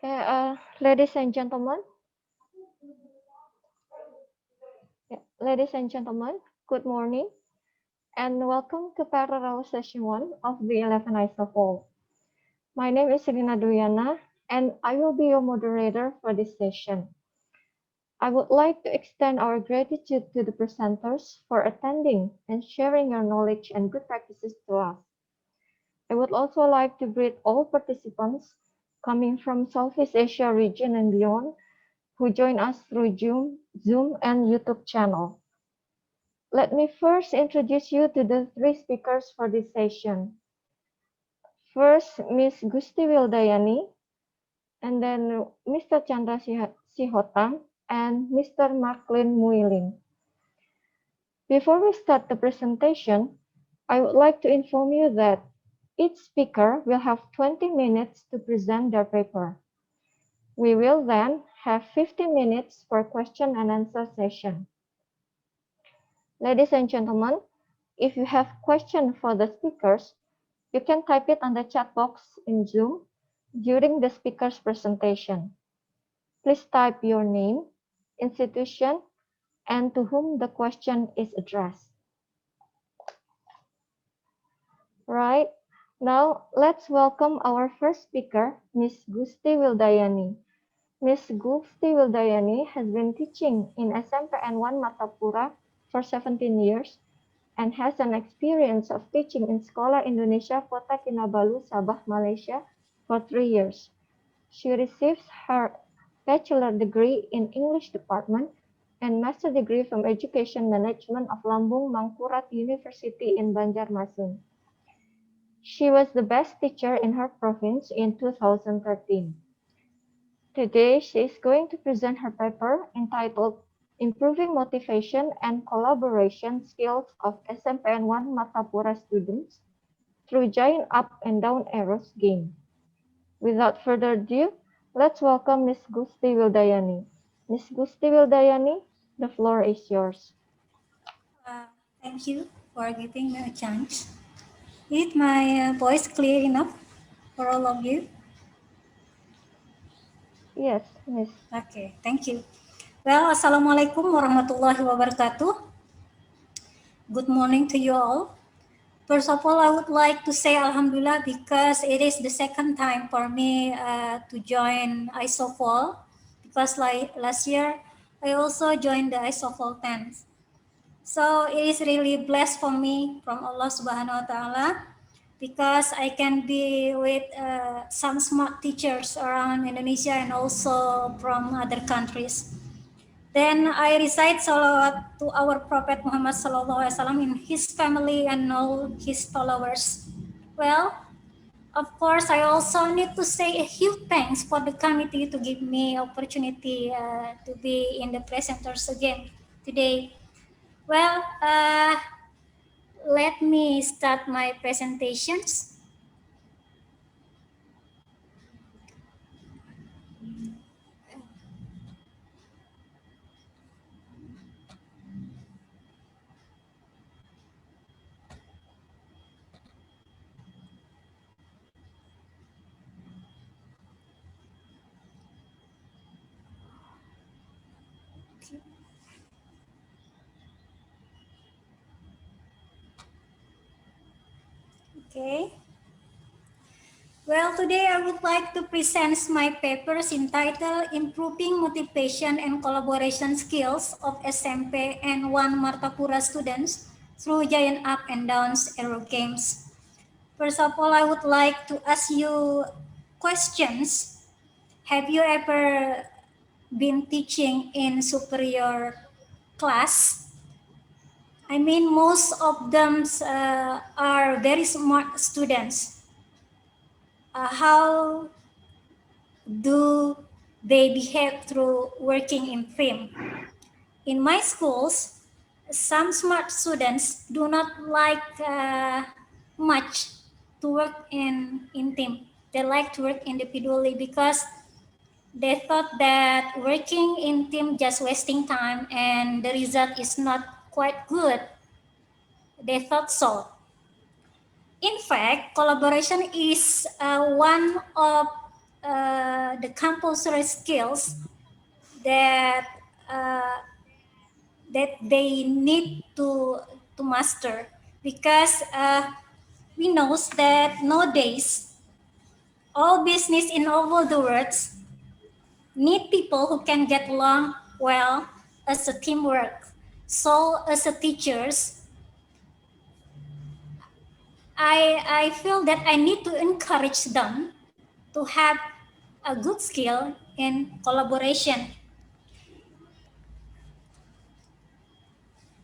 Okay, ladies and gentlemen, ladies and gentlemen, good morning and welcome to parallel session 1 of the 11 Eyes of All. My name is Rina Duyana and I will be your moderator for this session. I would like to extend our gratitude to the presenters for attending and sharing your knowledge and good practices to us. I would also like to greet all participants coming from Southeast Asia region and beyond who join us through Zoom and YouTube channel. Let me first introduce you to the three speakers for this session. First, Ms. Gusti Wildayani, and then Mr. Chandra Sihotang, and Mr. Marklin Muilin. Before we start the presentation, I would like to inform you that each speaker will have 20 minutes to present their paper. We will then have 15 minutes for question and answer session. Ladies and gentlemen, if you have questions for the speakers, you can type it on the chat box in Zoom during the speaker's presentation. Please type your name, institution, and to whom the question is addressed. Right, now let's welcome our first speaker, Ms. Gusti Wildayani. Ms. Gusti Wildayani has been teaching in SMPN 1 Martapura for 17 years and has an experience of teaching in Sekolah Indonesia Kota Kinabalu, Sabah, Malaysia for 3 years. She receives her bachelor degree in English department and master degree from Education Management of Lambung Mangkurat University in Banjarmasin. She was the best teacher in her province in 2013. Today, she is going to present her paper entitled Improving Motivation and Collaboration Skills of SMPN 1 Martapura Students through Giant Up and Down Arrows Game. Without further ado, let's welcome Ms. Gusti Wildayani. Ms. Gusti Wildayani, the floor is yours. Thank you for giving me a chance. Is my voice clear enough for all of you? Yes, Ms. Okay, thank you. Well, Assalamualaikum warahmatullahi wabarakatuh. Good morning to you all. First of all, I would like to say Alhamdulillah because it is the second time for me to join ISOFOL because like last year, I also joined the ISOFOL 10. So it is really blessed for me from Allah Subhanahu wa Ta'ala because I can be with some smart teachers around Indonesia and also from other countries. Then I recite salawat to our Prophet Muhammad Sallallahu Alaihi Wasallam in his family and all his followers. Well, of course, I also need to say a huge thanks for the committee to give me opportunity to be in the presenters again today. Well, let me start my presentations. Okay. Well, today I would like to present my papers entitled Improving Motivation and Collaboration Skills of SMP and 1 Martapura Students Through Giant Up and Downs Arrow Games. First of all, I would like to ask you questions. Have you ever been teaching in superior class? I mean, most of them are very smart students. How do they behave through working in team? In my schools, some smart students do not like much to work in team. They like to work individually because they thought that working in team just wasting time and the result is not quite good. They thought so. In fact, collaboration is one of the compulsory skills that that they need to master, because we know that nowadays all business in all the world need people who can get along well as a teamwork. So as a teachers, I feel that I need to encourage them to have a good skill in collaboration.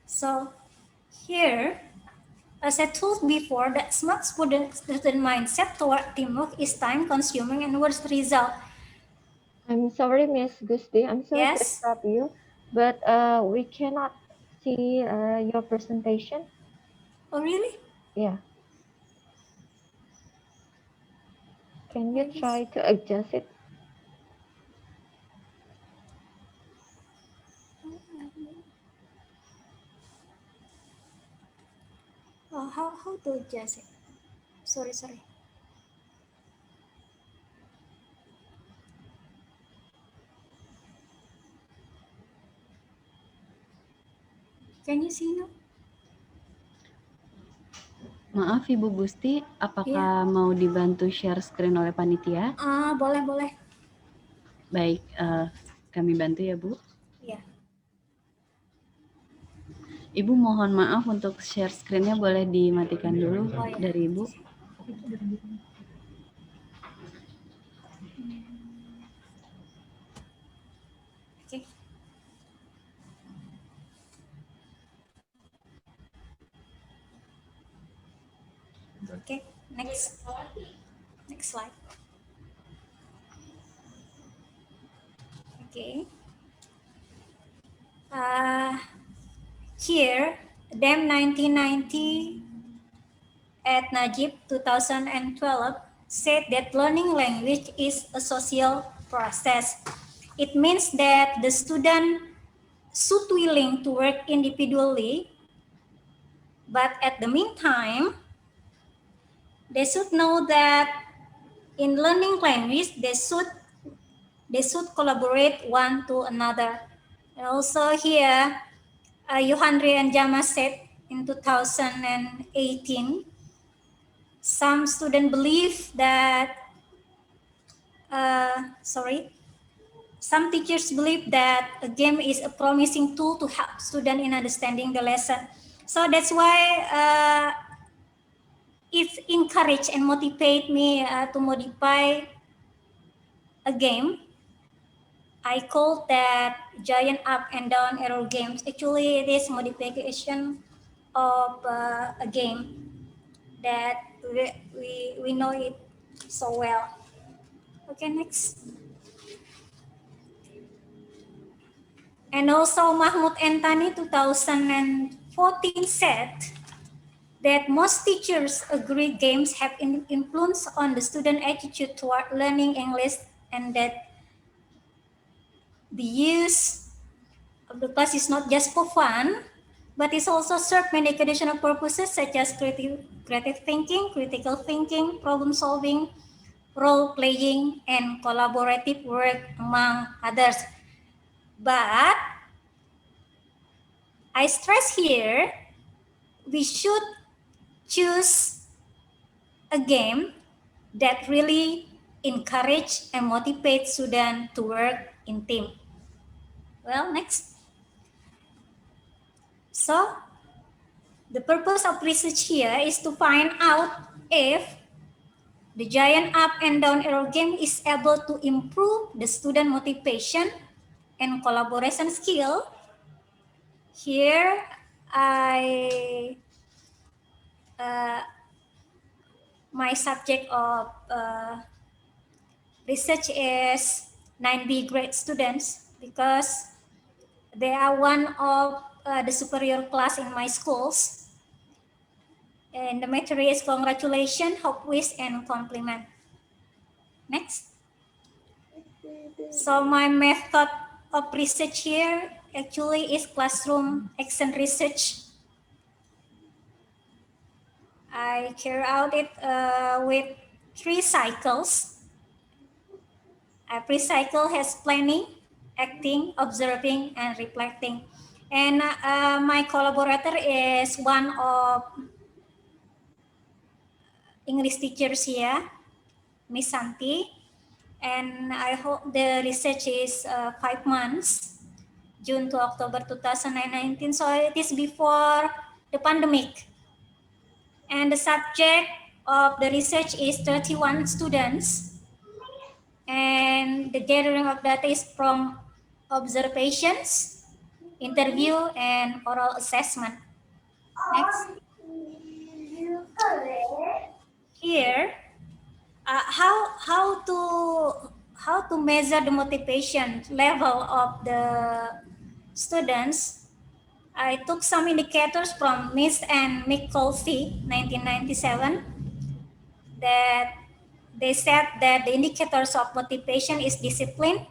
So here, as I told before, that smart student mindset toward teamwork is time consuming and worst result. I'm sorry, Miss Gusti. I'm sorry to Yes. interrupt you, but we cannot see your presentation. Oh, really? Yeah. Can you I guess. try to adjust it? How to adjust it? Sorry. Can you see now? Maaf Ibu Gusti, apakah Iya. mau dibantu share screen oleh panitia? Boleh. Baik, kami bantu ya Bu. Iya. Ibu mohon maaf untuk share screen-nya boleh dimatikan dulu Oh, ya. dari Ibu. Oke. Oke, next slide. Okay. Here, DEM 1990 at Najib 2012 said that learning language is a social process. It means that the student should willing to work individually, but at the meantime, they should know that in learning language, they should collaborate one to another. And also here, Yohandri and Jama said in 2018, some students believe that, some teachers believe that a game is a promising tool to help students in understanding the lesson. So that's why it encourage and motivate me to modify a game. I call that giant up and down arrow games. Actually, it is modification of a game that we know it so well. Okay, next. And also Mahmoud Entani 2014 said that most teachers agree games have influence on the student attitude toward learning English, and that the use of the class is not just for fun, but it also serve many educational purposes such as creative thinking, critical thinking, problem solving, role playing, and collaborative work, among others. But I stress here, we should choose a game that really encourage and motivate students to work in team. Well, next. So, the purpose of research here is to find out if the giant up and down arrow game is able to improve the student motivation and collaboration skill. Here, my subject of research is 9B grade students, because they are one of the superior class in my schools. And the material is congratulations, hope, wish, and compliment. Next. So my method of research here actually is classroom action research. I carry out it with 3 cycles. Every cycle has planning, acting, observing, and reflecting. And my collaborator is one of English teachers here, Miss Santi. And I hope the research is 5 months, June to October 2019. So it is before the pandemic. And the subject of the research is 31 students. And the gathering of data is from observations, interview, and oral assessment. Next. Here, how to measure the motivation level of the students. I took some indicators from Miss and Mick Colsey, 1997, that they said that the indicators of motivation is discipline,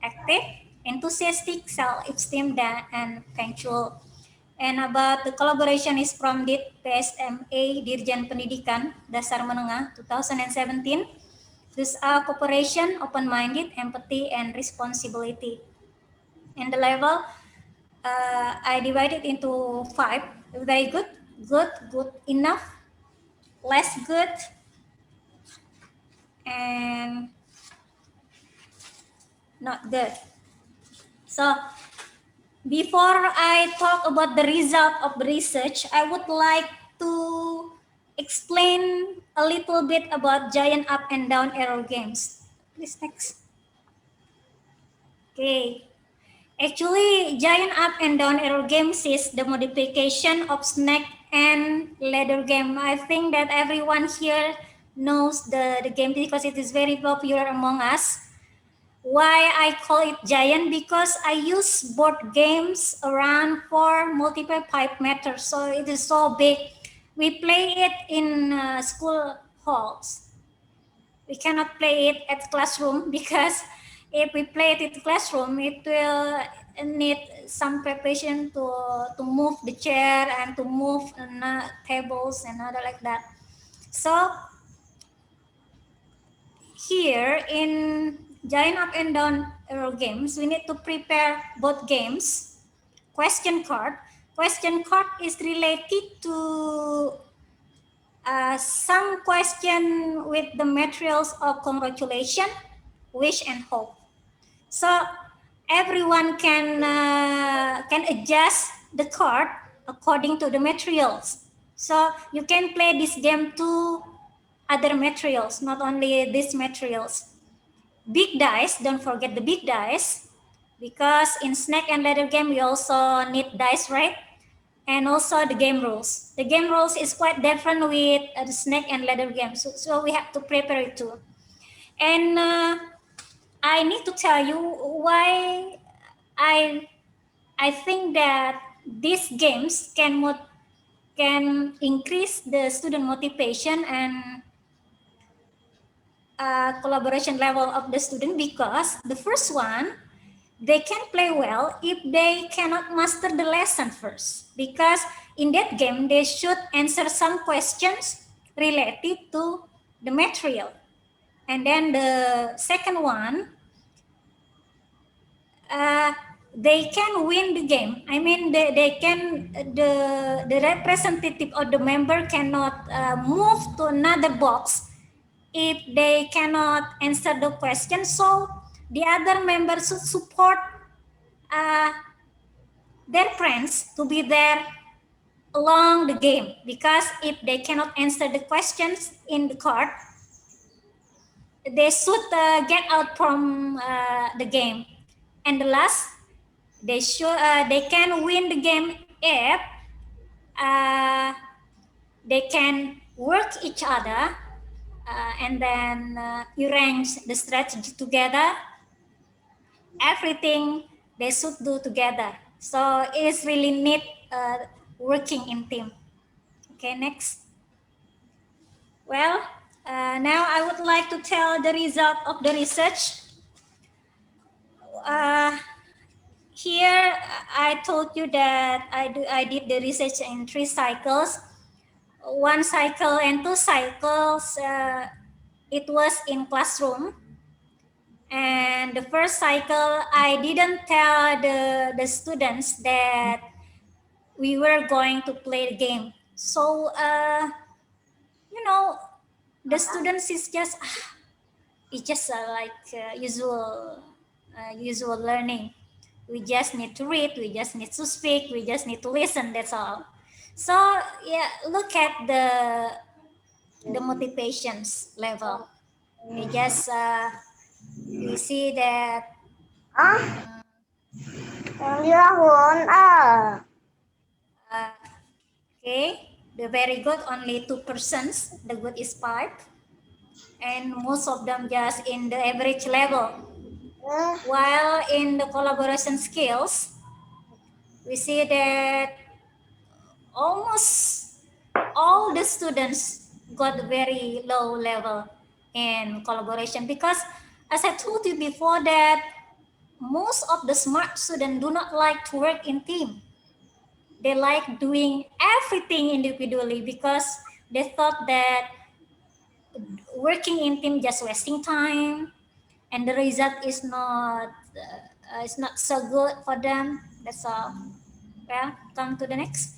active, enthusiastic, self-esteem, and punctual. And about the collaboration is from DIT PSMA Dirjen Pendidikan Dasar Menengah 2017. These are cooperation, open-minded, empathy, and responsibility. And the level, I divided into 5. Very good, good, good enough, less good, and not good. So before I talk about the result of the research, I would like to explain a little bit about giant up and down arrow games. Please next. Okay. Actually, giant up and down arrow games is the modification of snake and ladder game. I think that everyone here knows the game because it is very popular among us. Why I call it giant? Because I use board games around for multiple 5 meters, so it is so big. We play it in school halls. We cannot play it at classroom because if we play it in the classroom, it will need some preparation to move the chair and to move tables and other like that. So here in giant up and down arrow games, we need to prepare both games. Question card. Question card is related to some question with the materials of congratulation, wish, and hope. So everyone can adjust the card according to the materials. So you can play this game to other materials, not only these materials. Big dice, don't forget the big dice, because in snake and ladder game we also need dice, right? And also the game rules. The game rules is quite different with the snake and ladder game, so we have to prepare it too. And I need to tell you why I think that these games can increase the student motivation and collaboration level of the student, because the first one, they can play well if they cannot master the lesson first, because in that game they should answer some questions related to the material. And then the second one, they can win the game. I mean, they can, the representative or the member cannot move to another box if they cannot answer the question. So the other members should support their friends to be there along the game, because if they cannot answer the questions in the card, they should get out from the game. And the last, they can win the game if they can work each other and then arrange the strategy together. Everything they should do together. So it is really neat working in team. Okay, next. Well, now I would like to tell the result of the research. Here I told you that I did the research in 3 cycles. 1 cycle and 2 cycles, it was in classroom. And the first cycle, I didn't tell the students that we were going to play the game. So, you know, the students is just, it's just like usual learning. We just need to read, we just need to speak, we just need to listen, that's all. So, yeah, look at the motivations level. We just, we see that, okay, the very good only 2%, the good is 5, and most of them just in the average level. While in the collaboration skills, we see that almost all the students got very low level in collaboration, because as I told you before that most of the smart students do not like to work in team. They like doing everything individually because they thought that working in team just wasting time and the result is not so good for them. That's all. Well, come to the next.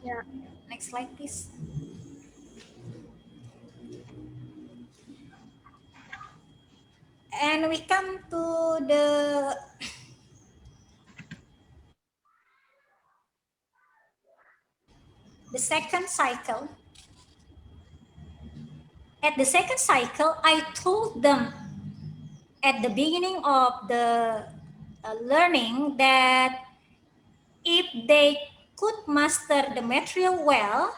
Yeah. Next slide, please. And we come to the second cycle. At the second cycle, I told them at the beginning of the learning that if they could master the material well,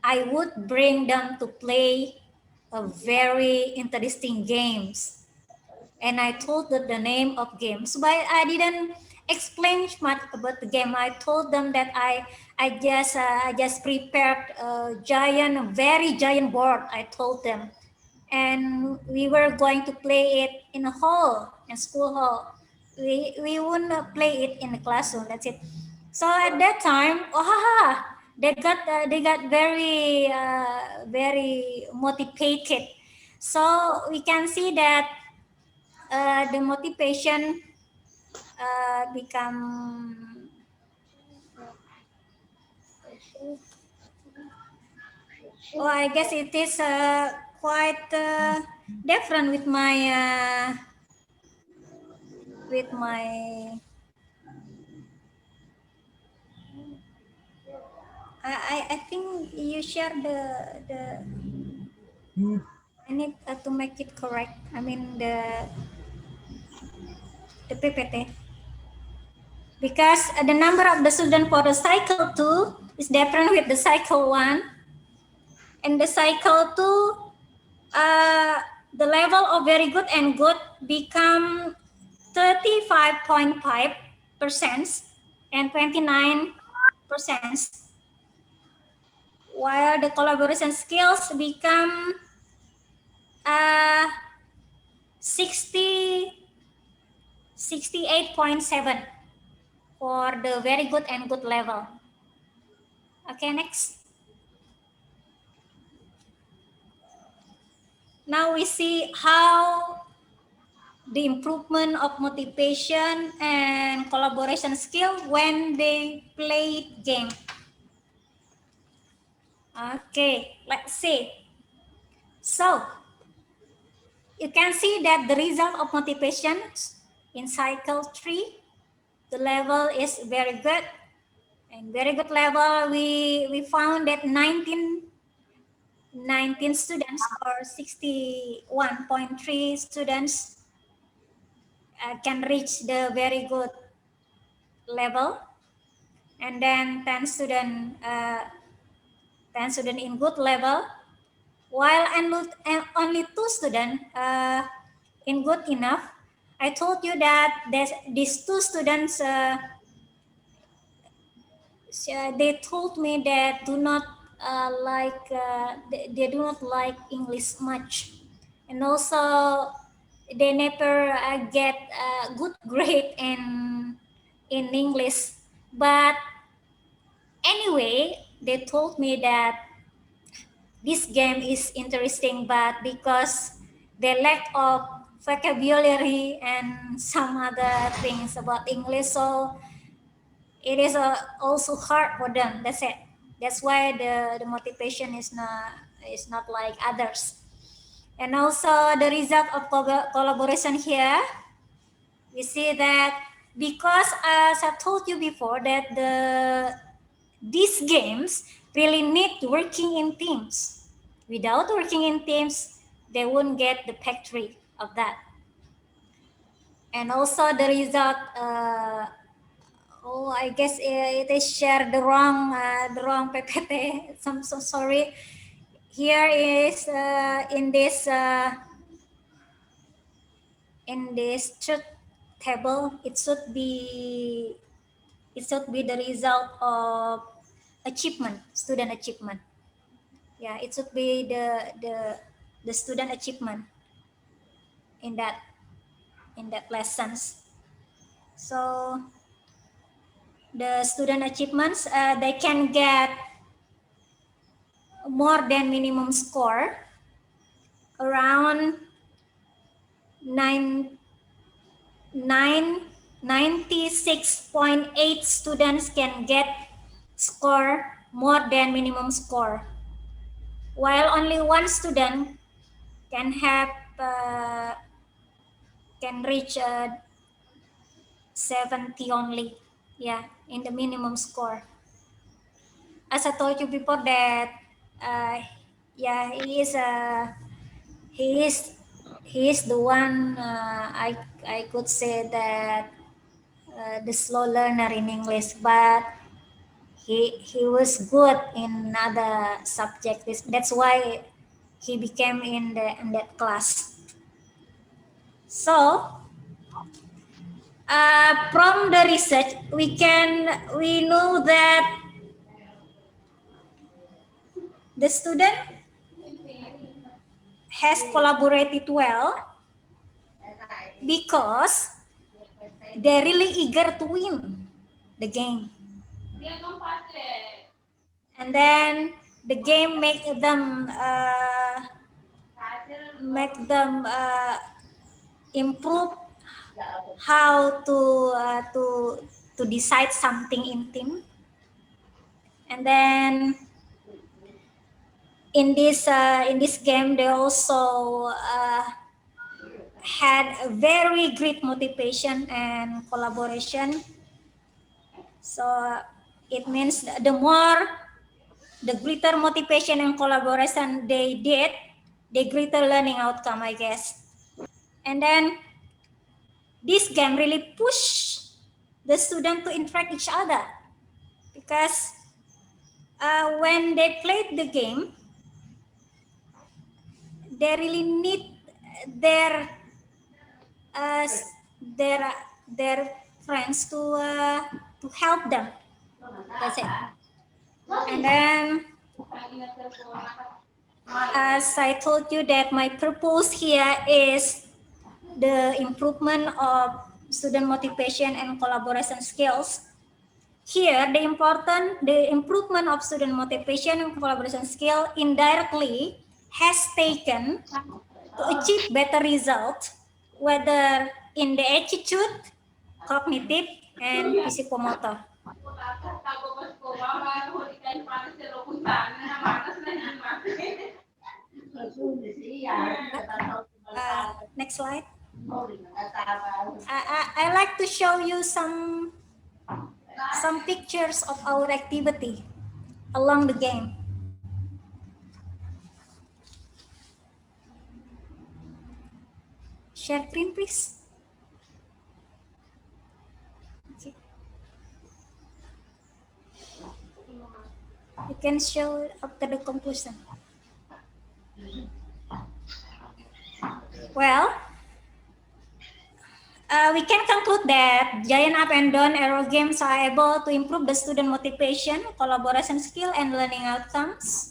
I would bring them to play a very interesting games. And I told them the name of games, but I didn't explain much about the game. I told them that I just prepared a very giant board. I told them, and we were going to play it in a hall, in school hall. We wouldn't play it in the classroom. That's it. So at that time, they got very motivated. So we can see that the motivation become I guess it is quite different with my I think you share the I need to make it correct. I mean the PPT, because the number of the student for the cycle 2 is different with the cycle 1, and the cycle 2 the level of very good and good become 35.5% and 29%, while the collaboration skills become 68.7 for the very good and good level. Okay, next. Now we see how the improvement of motivation and collaboration skill when they play game. Okay, let's see. So you can see that the result of motivation in cycle 3, the level is very good. And very good level, we found that 19 students or 61.3 students can reach the very good level, and then 10 student in good level, while only 2 students in good enough. I told you that these 2 students they told me that do not they do not like English much, and also they never get a good grade in English. But anyway, they told me that this game is interesting, but because the lack of vocabulary and some other things about English, so it is also hard for them. That's it. That's why the motivation is not like others. And also the result of collaboration here, we see that because as I told you before that these games really need working in teams. Without working in teams, they won't get the factory of that. And also the result, I guess it is shared the wrong PPT. So sorry. Here is in this truth table, it should be the result of achievement, student achievement. Yeah, it should be the student achievement in that lessons. So the student achievements, they can get more than minimum score, around 96.8 students can get score more than minimum score, while only one student can have can reach 70 only, yeah, in the minimum score. As I told you before that, yeah, he is the one, I could say that the slow learner in English, but he was good in other subjects. That's why he became in that class. So from the research, we know that the student has collaborated well because they're really eager to win the game. And then the game make them improve how to decide something in team. And then in this game, they also had a very great motivation and collaboration. So it means the greater motivation and collaboration they did, the greater learning outcome, I guess. And then this game really push the student to interact each other, because when they played the game, they really need their friends to help them. That's it. And then, as I told you, that my purpose here is the improvement of student motivation and collaboration skills. Here, the improvement of student motivation and collaboration skill indirectly has taken to achieve better results, whether in the attitude, cognitive, and psychomotor. Next slide. I like to show you some pictures of our activity along the game. Share screen, please. Okay. You can show after the conclusion. Well, we can conclude that Giant Up and Down Arrow games are able to improve the student motivation, collaboration skill, and learning outcomes.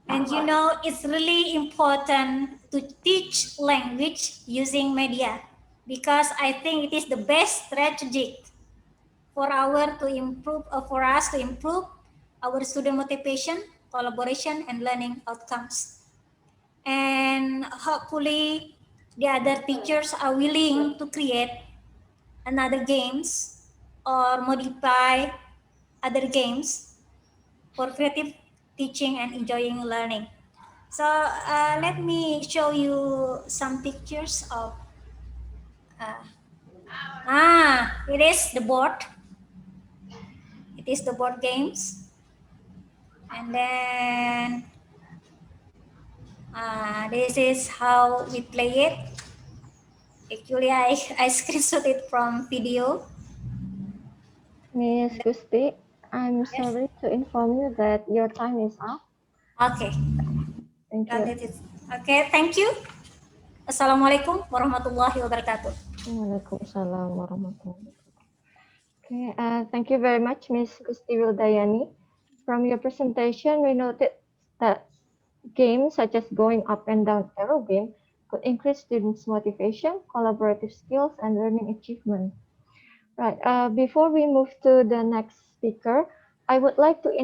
And you know, it's really important to teach language using media, because I think it is the best strategy for us to improve our student motivation, collaboration, and learning outcomes. And hopefully the other teachers are willing to create another games or modify other games for creative teaching and enjoying learning. So let me show you some pictures of it is the board. It is the board games. And then this is how we play it. Actually, I screenshot it from video. Miss Gusti, I'm Yes. sorry to inform you that your time is up. Okay. Thank Got you. it. Okay, thank you. Assalamualaikum warahmatullahi wabarakatuh. Waalaikumsalam warahmatullahi wabarakatuh. Okay, thank you very much, Miss Gusti Wildayani. From your presentation, we noted that games such as going up and down arrow game could increase students' motivation, collaborative skills, and learning achievement. Right. Before we move to the next speaker, I would like to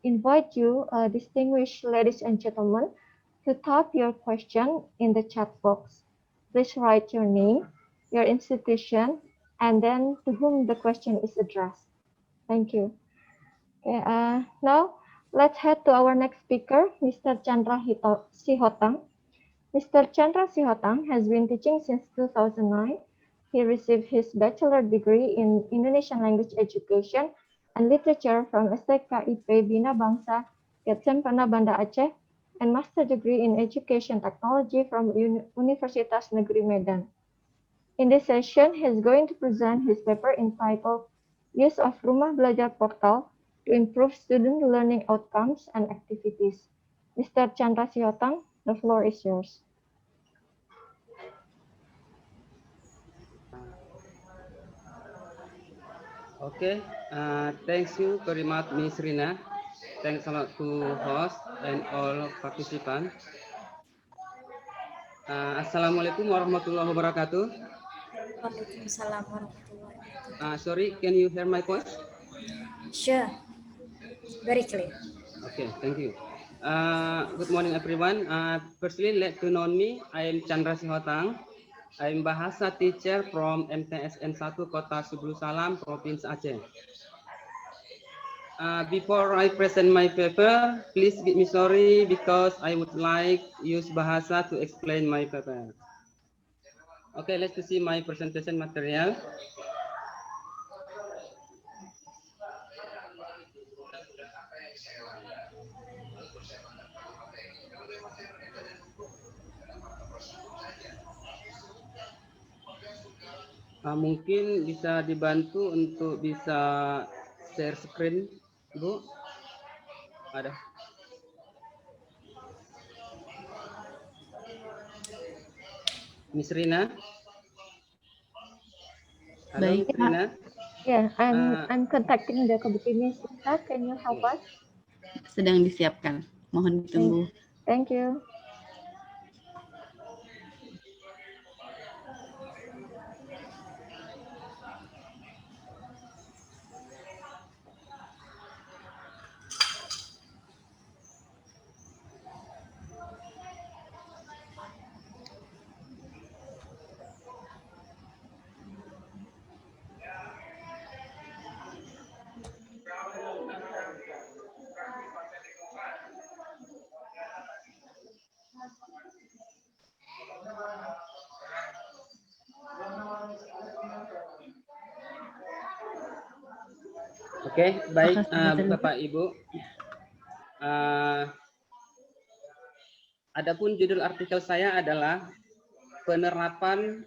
invite you, distinguished ladies and gentlemen, to type your question in the chat box. Please write your name, your institution, and then to whom the question is addressed. Thank you. Okay, now let's head to our next speaker, Mr. Chandra Sihotang. Mr. Chandra Sihotang has been teaching since 2009. He received his bachelor degree in Indonesian Language Education and Literature from STKIP Bina Bangsa, Ketempana Banda Aceh, and master degree in Education Technology from Universitas Negeri Medan. In this session, he is going to present his paper entitled Use of Rumah Belajar Portal to Improve Student Learning Outcomes and Activities. Mr. Chandra Sihotang, the floor is yours. Okay, thanks you very much, Ms. Rina. Thanks a lot to host and all participants. Assalamualaikum warahmatullahi wabarakatuh. Waalaikumsalam warahmatullahi wabarakatuh. Sorry, can you hear my voice? Sure. Very clear. Okay, thank you. Good morning, everyone. Firstly, let to know me. I am Chandra Sihotang. I am Bahasa teacher from MTSN 1 Kota Subulu Salam, Provinsi Aceh. Before I present my paper, please give me sorry because I would like use Bahasa to explain my paper. Okay, let's see my presentation material. Mungkin bisa dibantu untuk bisa share screen, Bu. Ada. Miss Rina. Halo, Baik, Miss Rina. Yeah, I'm contacting the Kabupati Ustaz. Can you help us? sedang disiapkan. Mohon ditunggu. Thank you. Oke, baik, Makasih, Bapak Ibu. Adapun judul artikel saya adalah penerapan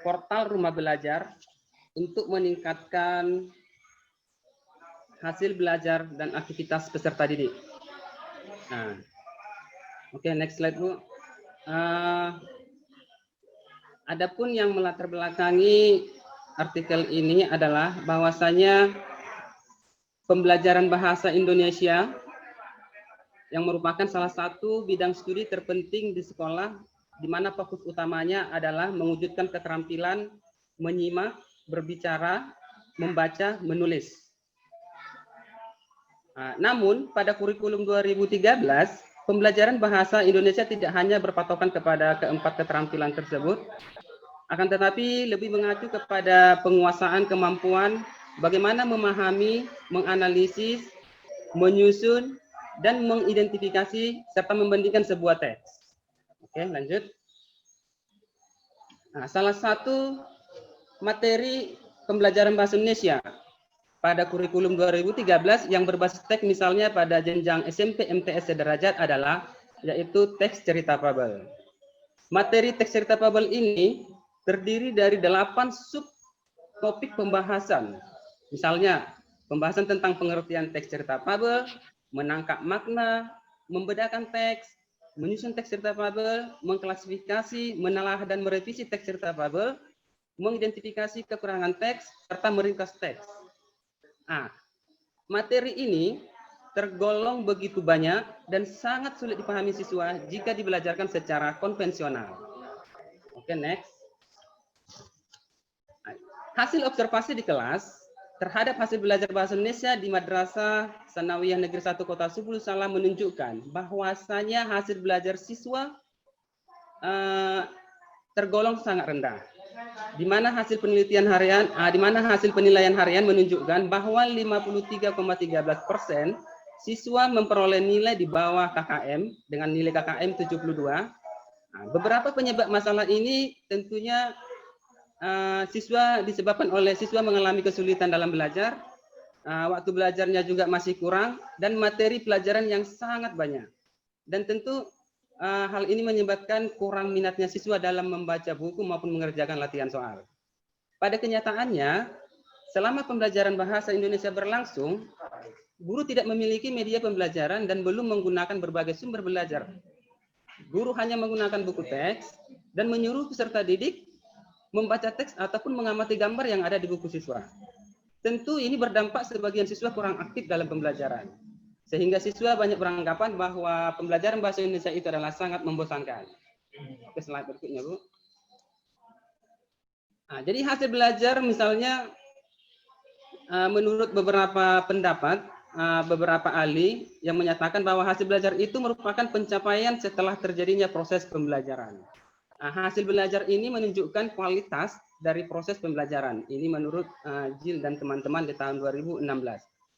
portal rumah belajar untuk meningkatkan hasil belajar dan aktivitas peserta didik. Nah, oke, next slide, Bu. Adapun yang melatar belakangi artikel ini adalah bahwasanya pembelajaran bahasa Indonesia yang merupakan salah satu bidang studi terpenting di sekolah, di mana fokus utamanya adalah mewujudkan keterampilan menyimak, berbicara, membaca, menulis. Namun pada kurikulum 2013, pembelajaran bahasa Indonesia tidak hanya berpatokan kepada keempat keterampilan tersebut, akan tetapi lebih mengacu kepada penguasaan kemampuan bagaimana memahami, menganalisis, menyusun, dan mengidentifikasi serta membandingkan sebuah teks. Oke, lanjut. Salah satu materi pembelajaran bahasa Indonesia pada kurikulum 2013 yang berbasis teks misalnya pada jenjang SMP MTS sederajat adalah yaitu teks cerita fabel. Materi teks cerita fabel ini terdiri dari 8 subtopik pembahasan. Misalnya, pembahasan tentang pengertian teks cerita fabel, menangkap makna, membedakan teks, menyusun teks cerita fabel, mengklasifikasi, menelaah dan merevisi teks cerita fabel, mengidentifikasi kekurangan teks, serta meringkas teks. Materi ini tergolong begitu banyak dan sangat sulit dipahami siswa jika dibelajarkan secara konvensional. Oke, next. Hasil observasi di kelas terhadap hasil belajar bahasa Indonesia di Madrasah Sanawiyah Negeri 1 Kota Subul Salam menunjukkan bahwasanya hasil belajar siswa tergolong sangat rendah. Di mana hasil penilaian harian menunjukkan bahwa 53,13% siswa memperoleh nilai di bawah KKM dengan nilai KKM 72. Beberapa penyebab masalah ini tentunya disebabkan oleh siswa mengalami kesulitan dalam belajar, waktu belajarnya juga masih kurang, dan materi pelajaran yang sangat banyak. Dan tentu hal ini menyebabkan kurang minatnya siswa dalam membaca buku maupun mengerjakan latihan soal. Pada kenyataannya, selama pembelajaran bahasa Indonesia berlangsung, guru tidak memiliki media pembelajaran dan belum menggunakan berbagai sumber belajar. Guru hanya menggunakan buku teks dan menyuruh peserta didik membaca teks ataupun mengamati gambar yang ada di buku siswa. Tentu ini berdampak sebagian siswa kurang aktif dalam pembelajaran, sehingga siswa banyak beranggapan bahwa pembelajaran bahasa Indonesia itu adalah sangat membosankan. Oke, slide berikutnya, Bu. Jadi hasil belajar misalnya menurut beberapa pendapat, beberapa ahli yang menyatakan bahwa hasil belajar itu merupakan pencapaian setelah terjadinya proses pembelajaran. Hasil belajar ini menunjukkan kualitas dari proses pembelajaran. Ini menurut Jill dan teman-teman di tahun 2016.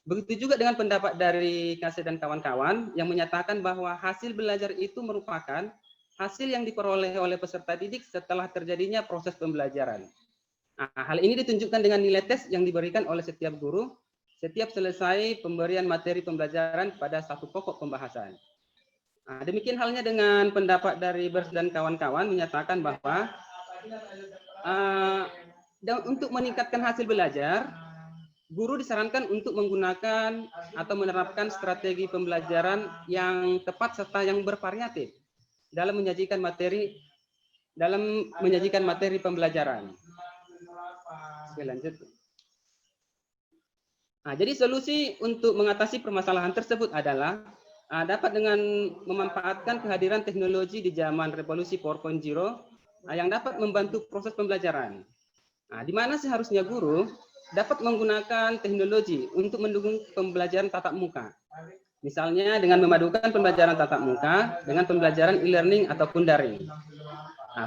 Begitu juga dengan pendapat dari Kasih dan kawan-kawan yang menyatakan bahwa hasil belajar itu merupakan hasil yang diperoleh oleh peserta didik setelah terjadinya proses pembelajaran. Hal ini ditunjukkan dengan nilai tes yang diberikan oleh setiap guru setiap selesai pemberian materi pembelajaran pada satu pokok pembahasan. Demikian halnya dengan pendapat dari Bers dan kawan-kawan menyatakan bahwa untuk meningkatkan hasil belajar, guru disarankan untuk menggunakan atau menerapkan strategi pembelajaran yang tepat serta yang bervariatif dalam menyajikan materi pembelajaran. Oke, lanjut. Jadi solusi untuk mengatasi permasalahan tersebut adalah dapat dengan memanfaatkan kehadiran teknologi di zaman revolusi 4.0 yang dapat membantu proses pembelajaran. Di mana seharusnya guru dapat menggunakan teknologi untuk mendukung pembelajaran tatap muka. Misalnya dengan memadukan pembelajaran tatap muka dengan pembelajaran e-learning ataupun daring.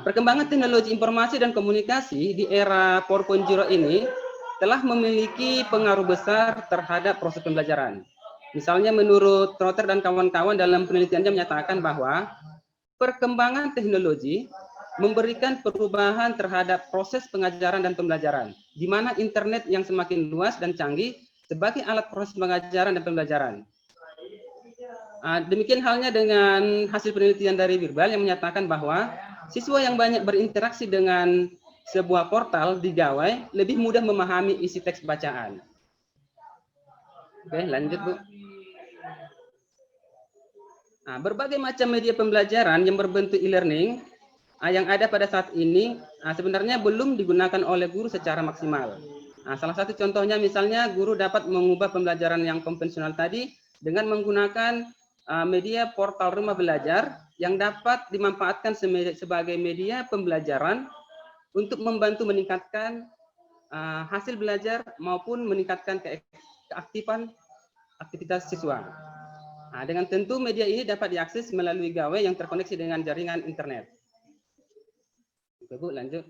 Perkembangan teknologi informasi dan komunikasi di era 4.0 ini telah memiliki pengaruh besar terhadap proses pembelajaran. Misalnya menurut Trotter dan kawan-kawan dalam penelitiannya menyatakan bahwa perkembangan teknologi memberikan perubahan terhadap proses pengajaran dan pembelajaran, di mana internet yang semakin luas dan canggih sebagai alat proses pengajaran dan pembelajaran. Demikian halnya dengan hasil penelitian dari Birbal yang menyatakan bahwa siswa yang banyak berinteraksi dengan sebuah portal di gawai lebih mudah memahami isi teks bacaan. Oke, lanjut, Bu. Berbagai macam media pembelajaran yang berbentuk e-learning yang ada pada saat ini sebenarnya belum digunakan oleh guru secara maksimal. Salah satu contohnya misalnya guru dapat mengubah pembelajaran yang konvensional tadi dengan menggunakan media portal rumah belajar yang dapat dimanfaatkan sebagai media pembelajaran untuk membantu meningkatkan hasil belajar maupun meningkatkan keaktifan aktivitas siswa. Nah, dengan tentu media ini dapat diakses melalui gawai yang terkoneksi dengan jaringan internet. Oke, Bu, lanjut.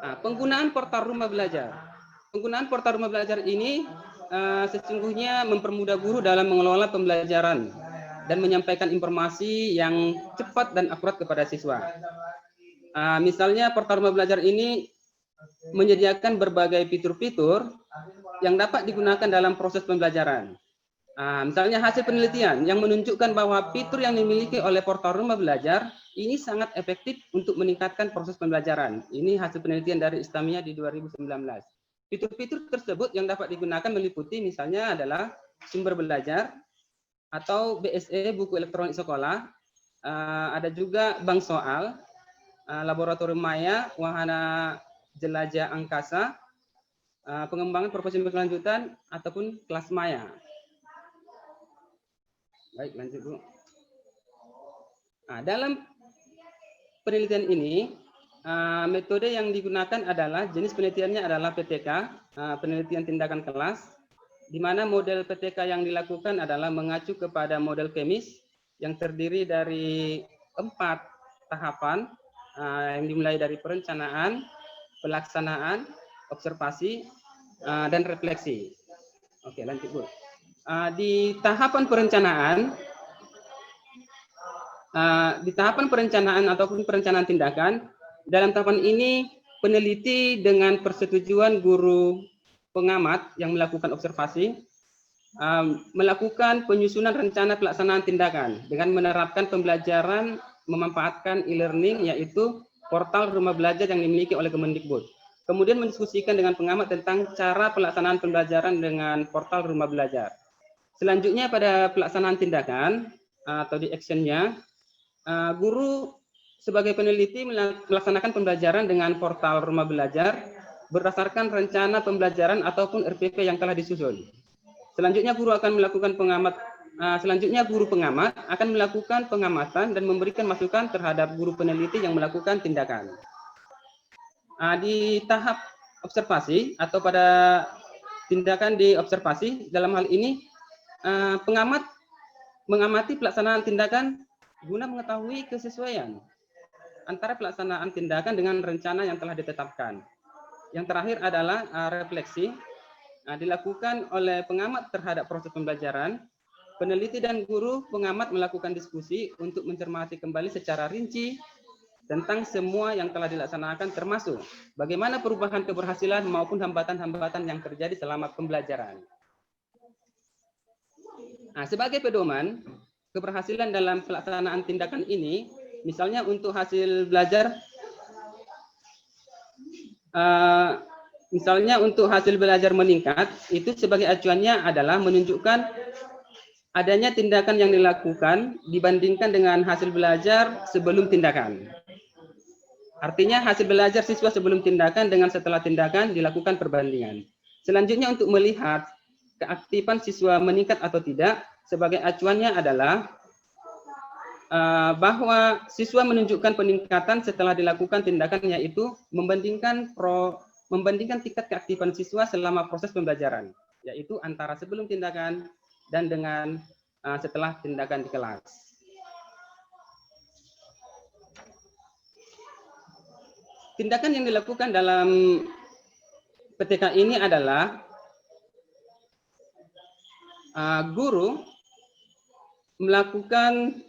Nah, penggunaan portal rumah belajar. Penggunaan portal rumah belajar ini sesungguhnya mempermudah guru dalam mengelola pembelajaran dan menyampaikan informasi yang cepat dan akurat kepada siswa. Misalnya portal rumah belajar ini menyediakan berbagai fitur-fitur yang dapat digunakan dalam proses pembelajaran. Misalnya hasil penelitian yang menunjukkan bahwa fitur yang dimiliki oleh portal rumah belajar ini sangat efektif untuk meningkatkan proses pembelajaran. Ini hasil penelitian dari Istamia di 2019. Fitur-fitur tersebut yang dapat digunakan meliputi misalnya adalah sumber belajar atau BSE, buku elektronik sekolah, ada juga bank soal, laboratorium maya, wahana jelajah angkasa, pengembangan profesi berkelanjutan ataupun kelas maya. Baik, lanjut, Bu. Nah, dalam penelitian ini, metode yang digunakan adalah jenis penelitiannya adalah PTK, penelitian tindakan kelas, di mana model PTK yang dilakukan adalah mengacu kepada model kemis yang terdiri dari 4 tahapan, yang dimulai dari perencanaan, pelaksanaan, observasi, dan refleksi. Oke, lanjut, Bu. Di tahapan perencanaan ataupun perencanaan tindakan, dalam tahapan ini peneliti dengan persetujuan guru pengamat yang melakukan observasi melakukan penyusunan rencana pelaksanaan tindakan dengan menerapkan pembelajaran memanfaatkan e-learning, yaitu portal rumah belajar yang dimiliki oleh Kemendikbud. Kemudian mendiskusikan dengan pengamat tentang cara pelaksanaan pembelajaran dengan portal rumah belajar. Selanjutnya pada pelaksanaan tindakan atau di actionnya, guru sebagai peneliti melaksanakan pembelajaran dengan portal rumah belajar berdasarkan rencana pembelajaran ataupun RPP yang telah disusun. Selanjutnya guru pengamat akan melakukan pengamatan dan memberikan masukan terhadap guru peneliti yang melakukan tindakan. Di tahap observasi atau pada tindakan di observasi, dalam hal ini pengamat mengamati pelaksanaan tindakan guna mengetahui kesesuaian antara pelaksanaan tindakan dengan rencana yang telah ditetapkan. Yang terakhir adalah refleksi, dilakukan oleh pengamat terhadap proses pembelajaran. Peneliti dan guru pengamat melakukan diskusi untuk mencermati kembali secara rinci tentang semua yang telah dilaksanakan, termasuk bagaimana perubahan keberhasilan maupun hambatan-hambatan yang terjadi selama pembelajaran. Sebagai pedoman keberhasilan dalam pelaksanaan tindakan ini, misalnya untuk hasil belajar, meningkat, itu sebagai acuannya adalah menunjukkan adanya tindakan yang dilakukan dibandingkan dengan hasil belajar sebelum tindakan. Artinya hasil belajar siswa sebelum tindakan dengan setelah tindakan dilakukan perbandingan. Selanjutnya untuk melihat keaktifan siswa meningkat atau tidak, sebagai acuannya adalah bahwa siswa menunjukkan peningkatan setelah dilakukan tindakan, yaitu membandingkan tingkat keaktifan siswa selama proses pembelajaran, yaitu antara sebelum tindakan dan dengan setelah tindakan di kelas. Tindakan yang dilakukan dalam PTK ini adalah guru melakukan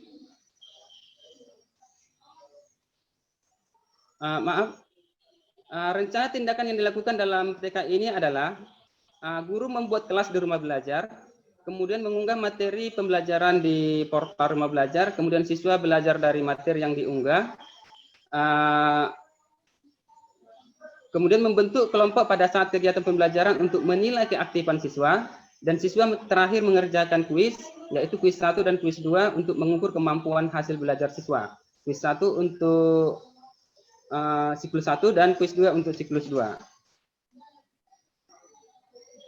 rencana tindakan yang dilakukan dalam PTK ini adalah guru membuat kelas di rumah belajar, kemudian mengunggah materi pembelajaran di portal rumah belajar, kemudian siswa belajar dari materi yang diunggah, kemudian membentuk kelompok pada saat kegiatan pembelajaran untuk menilai keaktifan siswa, dan siswa terakhir mengerjakan kuis, yaitu kuis 1 dan kuis 2 untuk mengukur kemampuan hasil belajar siswa. Kuis 1 untuk siklus 1 dan kuis 2 untuk siklus 2.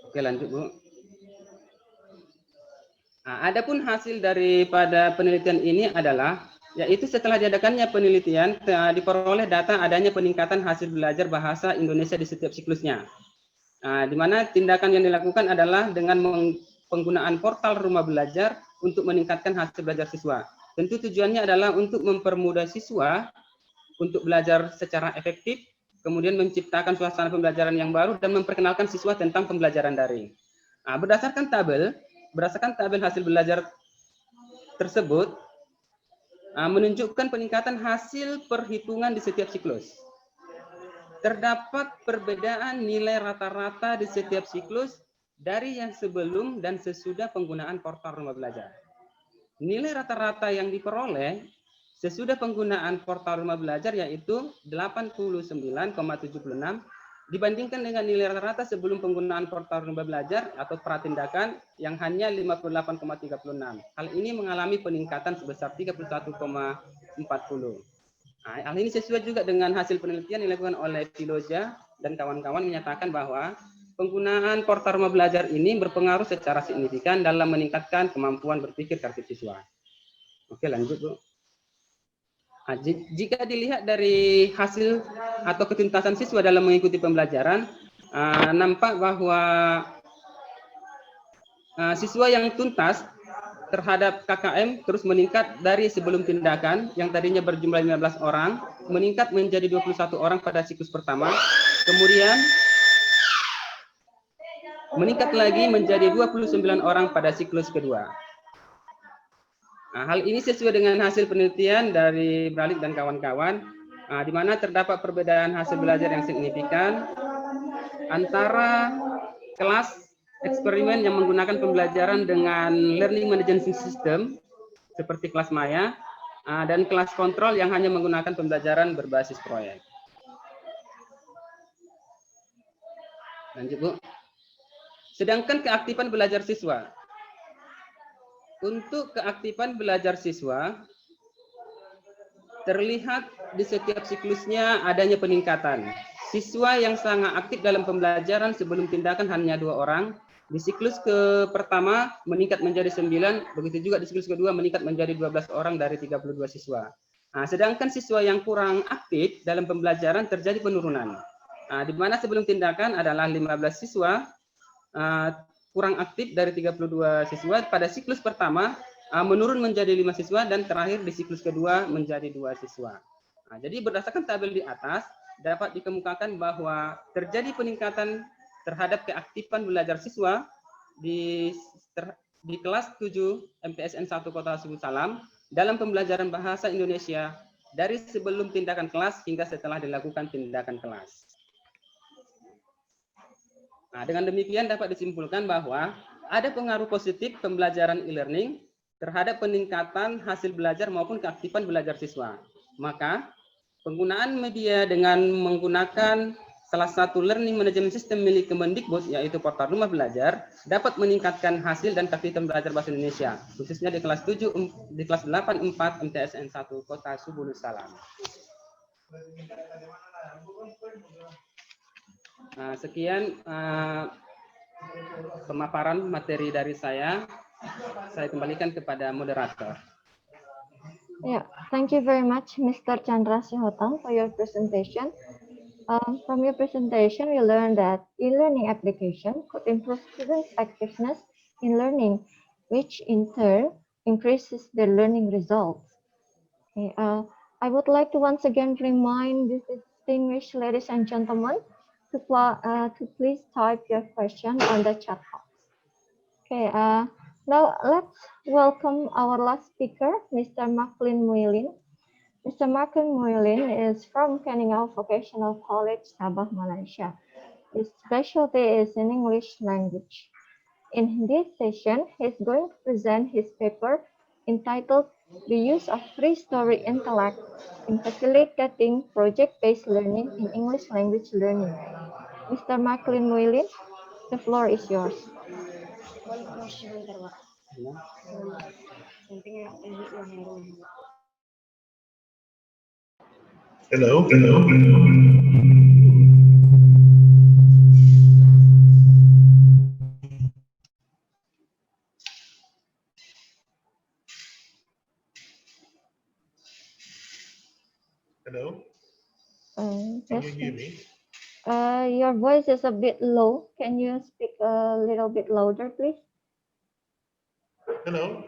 Oke, lanjut, Bu. Adapun hasil daripada penelitian ini adalah, yaitu setelah diadakannya penelitian, diperoleh data adanya peningkatan hasil belajar bahasa Indonesia di setiap siklusnya. di mana tindakan yang dilakukan adalah dengan penggunaan portal rumah belajar untuk meningkatkan hasil belajar siswa. Tentu tujuannya adalah untuk mempermudah siswa untuk belajar secara efektif, kemudian menciptakan suasana pembelajaran yang baru dan memperkenalkan siswa tentang pembelajaran daring. Berdasarkan tabel hasil belajar tersebut menunjukkan peningkatan hasil perhitungan di setiap siklus. Terdapat perbedaan nilai rata-rata di setiap siklus dari yang sebelum dan sesudah penggunaan portal rumah belajar. Nilai rata-rata yang diperoleh sesudah penggunaan portal rumah belajar yaitu 89,76 dibandingkan dengan nilai rata-rata sebelum penggunaan portal rumah belajar atau pratindakan yang hanya 58,36. Hal ini mengalami peningkatan sebesar 31,40. Hal ini sesuai juga dengan hasil penelitian yang dilakukan oleh Filoja dan kawan-kawan menyatakan bahwa penggunaan portal rumah belajar ini berpengaruh secara signifikan dalam meningkatkan kemampuan berpikir kreatif siswa. Oke, lanjut, Bu. Jika dilihat dari hasil atau ketuntasan siswa dalam mengikuti pembelajaran, nampak bahwa siswa yang tuntas terhadap KKM terus meningkat dari sebelum tindakan yang tadinya berjumlah 15 orang, meningkat menjadi 21 orang pada siklus pertama, kemudian meningkat lagi menjadi 29 orang pada siklus kedua. Hal ini sesuai dengan hasil penelitian dari Bralik dan kawan-kawan, di mana terdapat perbedaan hasil belajar yang signifikan antara kelas eksperimen yang menggunakan pembelajaran dengan learning management system seperti kelas Maya dan kelas kontrol yang hanya menggunakan pembelajaran berbasis proyek. Lanjut, Bu. Sedangkan keaktifan belajar siswa. Untuk keaktifan belajar siswa, terlihat di setiap siklusnya adanya peningkatan. Siswa yang sangat aktif dalam pembelajaran sebelum tindakan hanya 2 orang. Di siklus pertama meningkat menjadi 9, begitu juga di siklus kedua meningkat menjadi 12 orang dari 32 siswa. Sedangkan siswa yang kurang aktif dalam pembelajaran terjadi penurunan. Di mana sebelum tindakan adalah 15 siswa, kurang aktif dari 32 siswa. Pada siklus pertama menurun menjadi 5 siswa dan terakhir di siklus kedua menjadi 2 siswa. Jadi berdasarkan tabel di atas dapat dikemukakan bahwa terjadi peningkatan terhadap keaktifan belajar siswa di kelas 7 MTSN 1 Kota Subuh Salam dalam pembelajaran bahasa Indonesia dari sebelum tindakan kelas hingga setelah dilakukan tindakan kelas. Dengan demikian dapat disimpulkan bahwa ada pengaruh positif pembelajaran e-learning terhadap peningkatan hasil belajar maupun keaktifan belajar siswa. Maka penggunaan media dengan menggunakan salah satu learning management system milik Kemendikbud yaitu portal rumah belajar dapat meningkatkan hasil dan keaktifan belajar bahasa Indonesia khususnya di kelas 8 4 MTSN 1 Kota Subuh Salam. Sekian pemaparan materi dari saya. Saya kembalikan kepada moderator. Yeah, thank you very much, Mr. Chandra Sihotang, for your presentation. From your presentation, we learned that e-learning application could improve students' effectiveness in learning, which in turn increases their learning results. Okay, I would like to once again remind the distinguished ladies and gentlemen to please type your question on the chat box. Okay, now let's welcome our last speaker, Mr. Macklin Muilin. Mr. Macklin Muilin is from Keningau Vocational College, Sabah, Malaysia. His specialty is in English language. In this session, he's going to present his paper entitled The Use of Three-Story Intellect in Facilitating Project-Based Learning in English Language Learning. Mr. Macklin Muilin, the floor is yours. Hello. Hello. Can Yes, you hear me? Your voice is a bit low. Can you speak a little bit louder, please? Hello,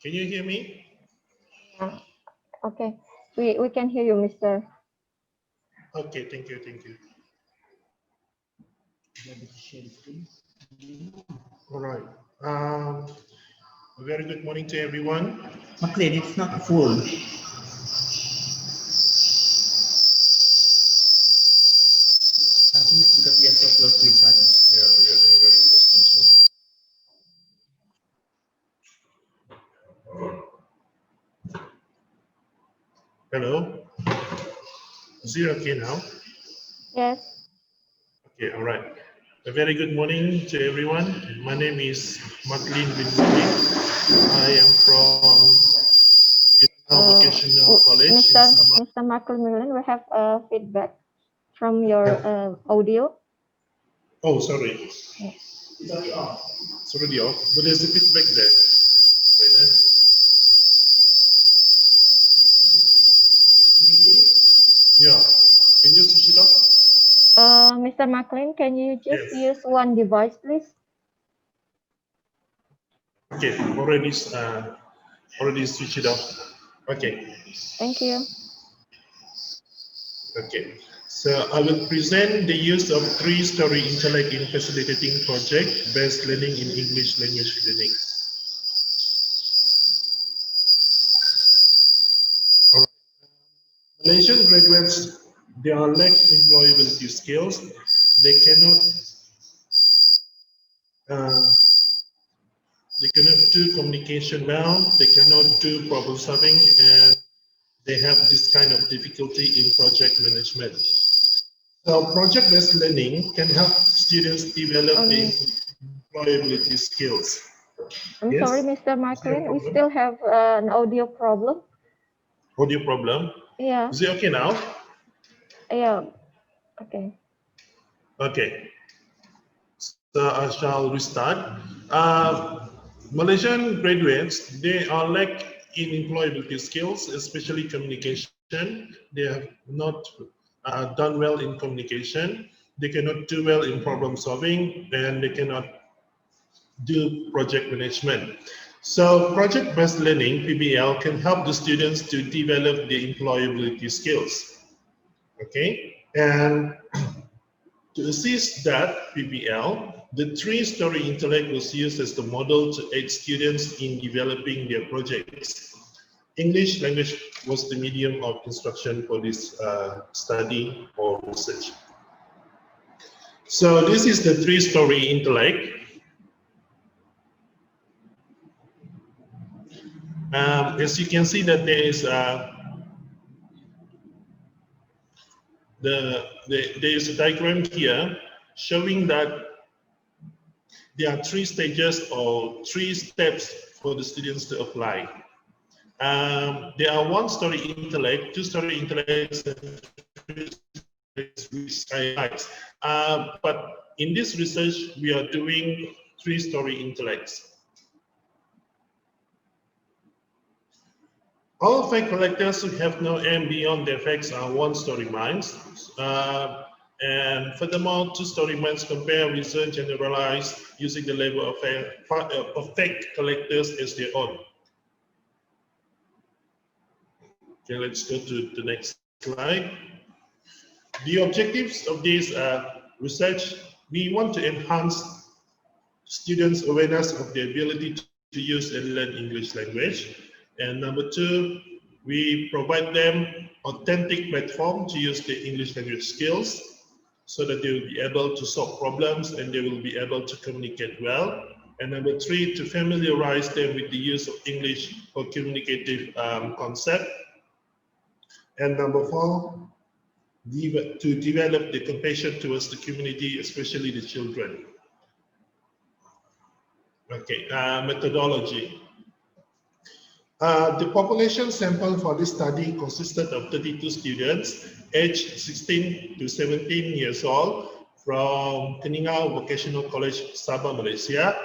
can you hear me? Yeah. Okay. We can hear you, Mr. Okay, thank you, thank you. All right. A very good morning to everyone. McLean, it's not full. I think it's because we are so close to each other. Yeah, we are very close to each other. Hello. Is it okay now? Yes. Okay, all right. A very good morning to everyone. My name is McLean bin Malik. I am from Vocational College in Sabah. Mr. Macmillan, we have feedback from your audio. Oh, sorry. Yeah. It's already off. It's already off, but there's a feedback there. Wait, Yeah. Can you switch it off? Mr. McLean, can you just Yes. use one device, please? Okay, already switch it off. Okay. Thank you. Okay. So I will present the use of three-story intellect in facilitating project-based learning in English language learning. All right. Malaysian graduates, they are lack employability skills. They cannot do communication well. They cannot do problem solving, and they have this kind of difficulty in project management. So project-based learning can help students develop the employability skills. I'm Yes? sorry, Mr. McLean, we problem? still have an audio problem. Audio problem? Yeah, Is it okay now? yeah, okay. Okay. So I shall restart. Malaysian graduates, they are lack in employability skills, especially communication. They have not done well in communication. They cannot do well in problem solving, and they cannot do project management. So project-based learning, PBL, can help the students to develop the employability skills. Okay, and to assist that PBL, the three-story intellect was used as the model to aid students in developing their projects. English language was the medium of instruction for this study or research. So this is the three-story intellect. As you can see that there is there is a diagram here showing that there are three stages or three steps for the students to apply. There are one-story intellect, two-story intellects, and which I like. But in this research, we are doing three-story intellects. All fact collectors who have no aim beyond their facts are one-story minds. And furthermore, two-story minds compare, reason, generalize, using the label of fact collectors as their own. Okay, let's go to the next slide. The objectives of this research, we want to enhance students' awareness of the ability to use and learn English language. And number two, we provide them authentic platform to use the English language skills so that they will be able to solve problems and they will be able to communicate well. And number three, to familiarize them with the use of English for communicative concept. And number four, to develop the compassion towards the community, especially the children. Okay, methodology. The population sample for this study consisted of 32 students aged 16 to 17 years old from Keningau Vocational College, Sabah, Malaysia.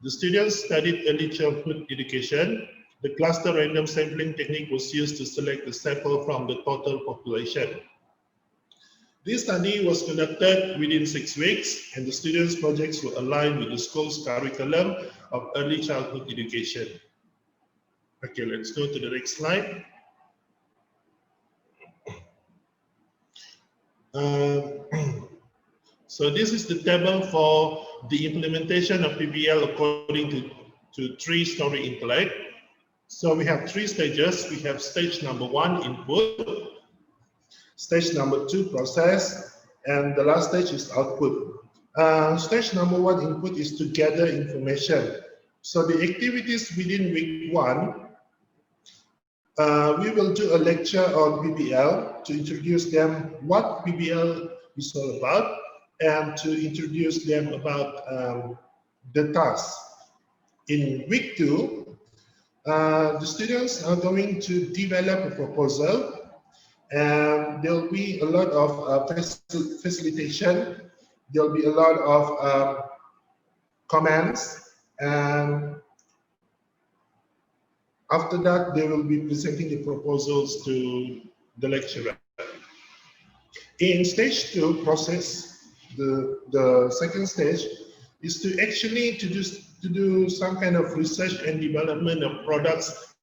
The students studied early childhood education. The cluster random sampling technique was used to select the sample from the total population. This study was conducted within 6 weeks, and the students' projects were aligned with the school's curriculum of early childhood education. Okay, let's go to the next slide. So this is the table for the implementation of PBL according to 3-story intellect. So we have 3 stages. We have stage number 1, input, stage number 2, process, and the last stage is output. Stage number 1, input, is to gather information. So the activities within week 1, we will do a lecture on PBL to introduce them what PBL is all about, and to introduce them about the task. In week 2, the students are going to develop a proposal, and there will be a lot of facilitation. There will be a lot of comments, and after that, they will be presenting the proposals to the lecturer. In stage 2, process, the second stage is to actually to do some kind of research and development of products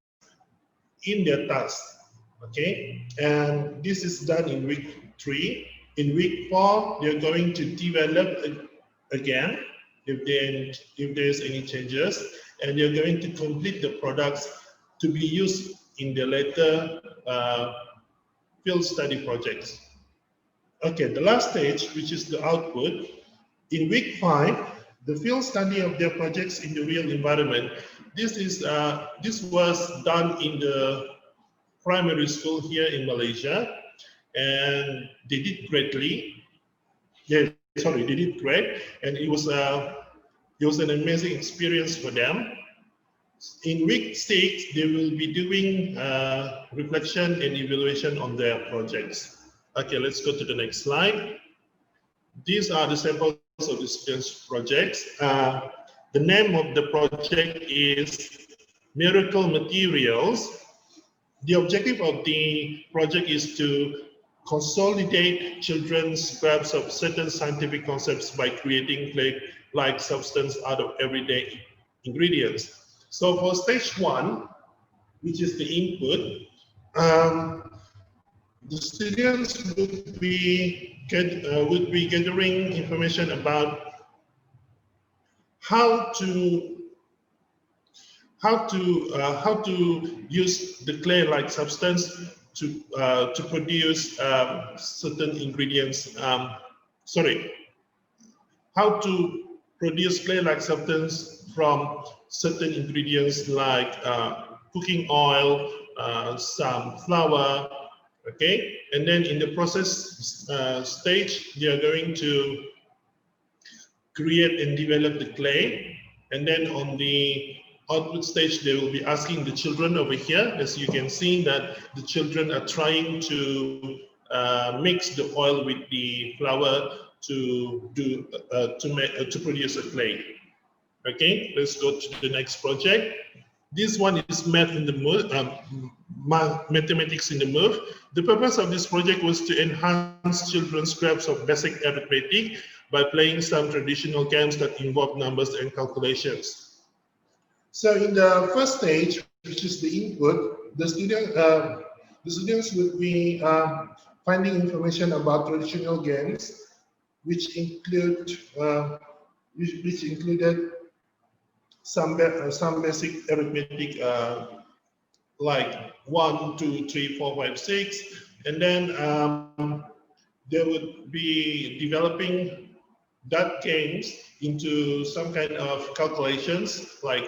in their task. Okay, and this is done in week 3. In week 4, they're going to develop again if there's any changes, and they're going to complete the products to be used in the later field study projects. Okay, the last stage, which is the output. In week 5, the field study of their projects in the real environment. This was done in the primary school here in Malaysia, and they did greatly. They did great, and it was an amazing experience for them. In week 6, they will be doing reflection and evaluation on their projects. Okay, let's go to the next slide. These are the samples of the students' projects. The name of the project is Miracle Materials. The objective of the project is to consolidate children's grasp of certain scientific concepts by creating clay-like substance out of everyday ingredients. So for stage 1, which is the input, the students would be gathering information about how to use the clay-like substance to produce certain ingredients. How to produce clay-like substance from certain ingredients like cooking oil, some flour. Okay, and then in the process stage, they are going to create and develop the clay, and then on the output stage, they will be asking the children over here. As you can see, that the children are trying to mix the oil with the flour to produce a clay. Okay, let's go to the next project. This one is math in the mood, mathematics in the mood. The purpose of this project was to enhance children's grasp of basic arithmetic by playing some traditional games that involve numbers and calculations. So in the first stage, which is the input, the students would be finding information about traditional games, which included some basic arithmetic like 1, 2, 3, 4, 5, 6, and then they would be developing that games into some kind of calculations, like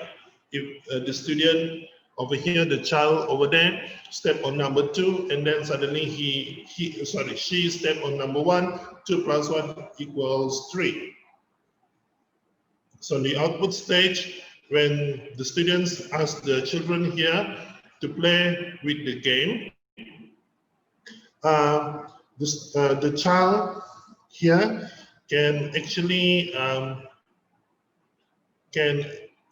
if the student over here, the child over there, step on number 2, and then suddenly she step on number 1, 2 plus 1 equals 3. So in the output stage, when the students ask the children here to play with the game, the child here can actually can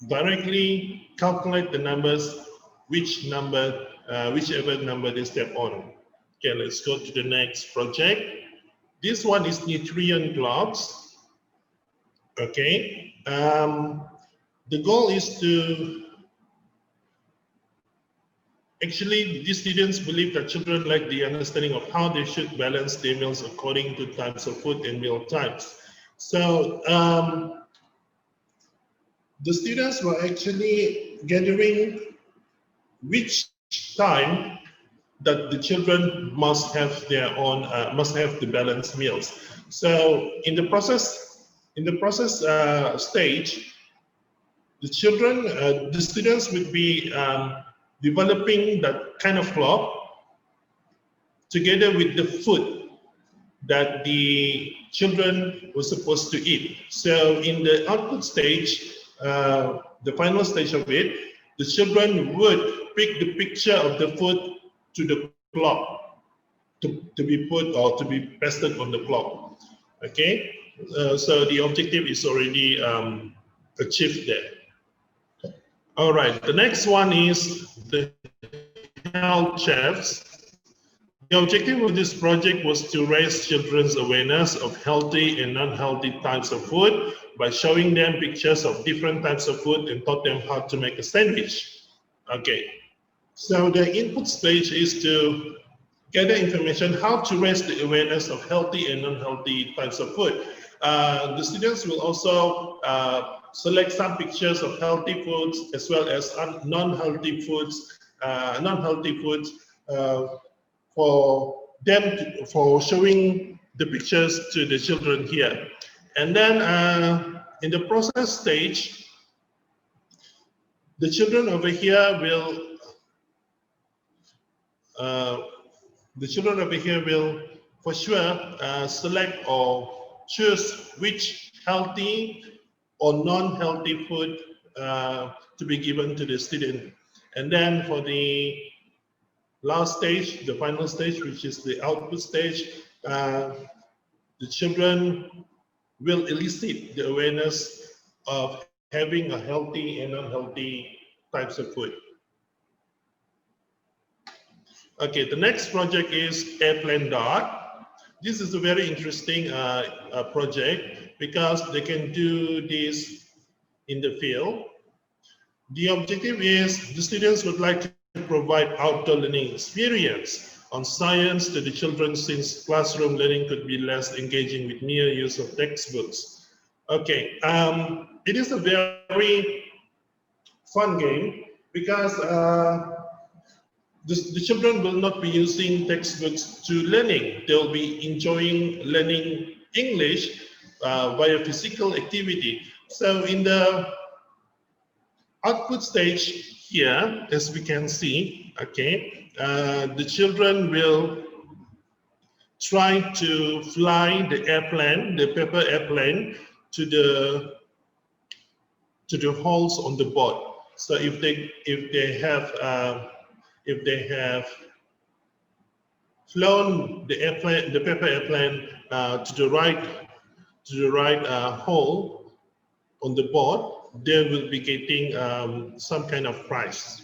directly calculate the numbers, whichever number they step on. Okay, let's go to the next project. This one is nutrient blocks. Okay. The goal is to actually, these students believe that children lack the understanding of how they should balance their meals according to types of food and meal types. So the students were actually gathering which time that the children must have their own, must have the balanced meals. So in the process stage, the children, the students would be developing that kind of clock together with the food that the children were supposed to eat. So in the output stage, the final stage of it, the children would pick the picture of the food to the clock to be put or to be pasted on the clock. Okay, so the objective is already achieved there. All right, the next one is the health chefs. The objective of this project was to raise children's awareness of healthy and non-healthy types of food by showing them pictures of different types of food and taught them how to make a sandwich. Okay, so the input stage is to gather information how to raise the awareness of healthy and non-healthy types of food. The students will also select some pictures of healthy foods as well as non-healthy foods, for them for showing the pictures to the children here. And then in the process stage, the children over here will for sure select or choose which healthy or non-healthy food to be given to the student. And then for the last stage, the final stage, which is the output stage, the children will elicit the awareness of having a healthy and unhealthy types of food. Okay, the next project is Airplane Dot. This is a very interesting project because they can do this in the field. The objective is the students would like to provide outdoor learning experience on science to the children, since classroom learning could be less engaging with mere use of textbooks. Okay, it is a very fun game because the children will not be using textbooks to learning. They'll be enjoying learning English via physical activity. So in the output stage here, as we can see, okay, the children will try to fly the airplane, the paper airplane, to the holes on the board. So if they have flown the airplane, the paper airplane, to the right hole on the board, they will be getting some kind of prize.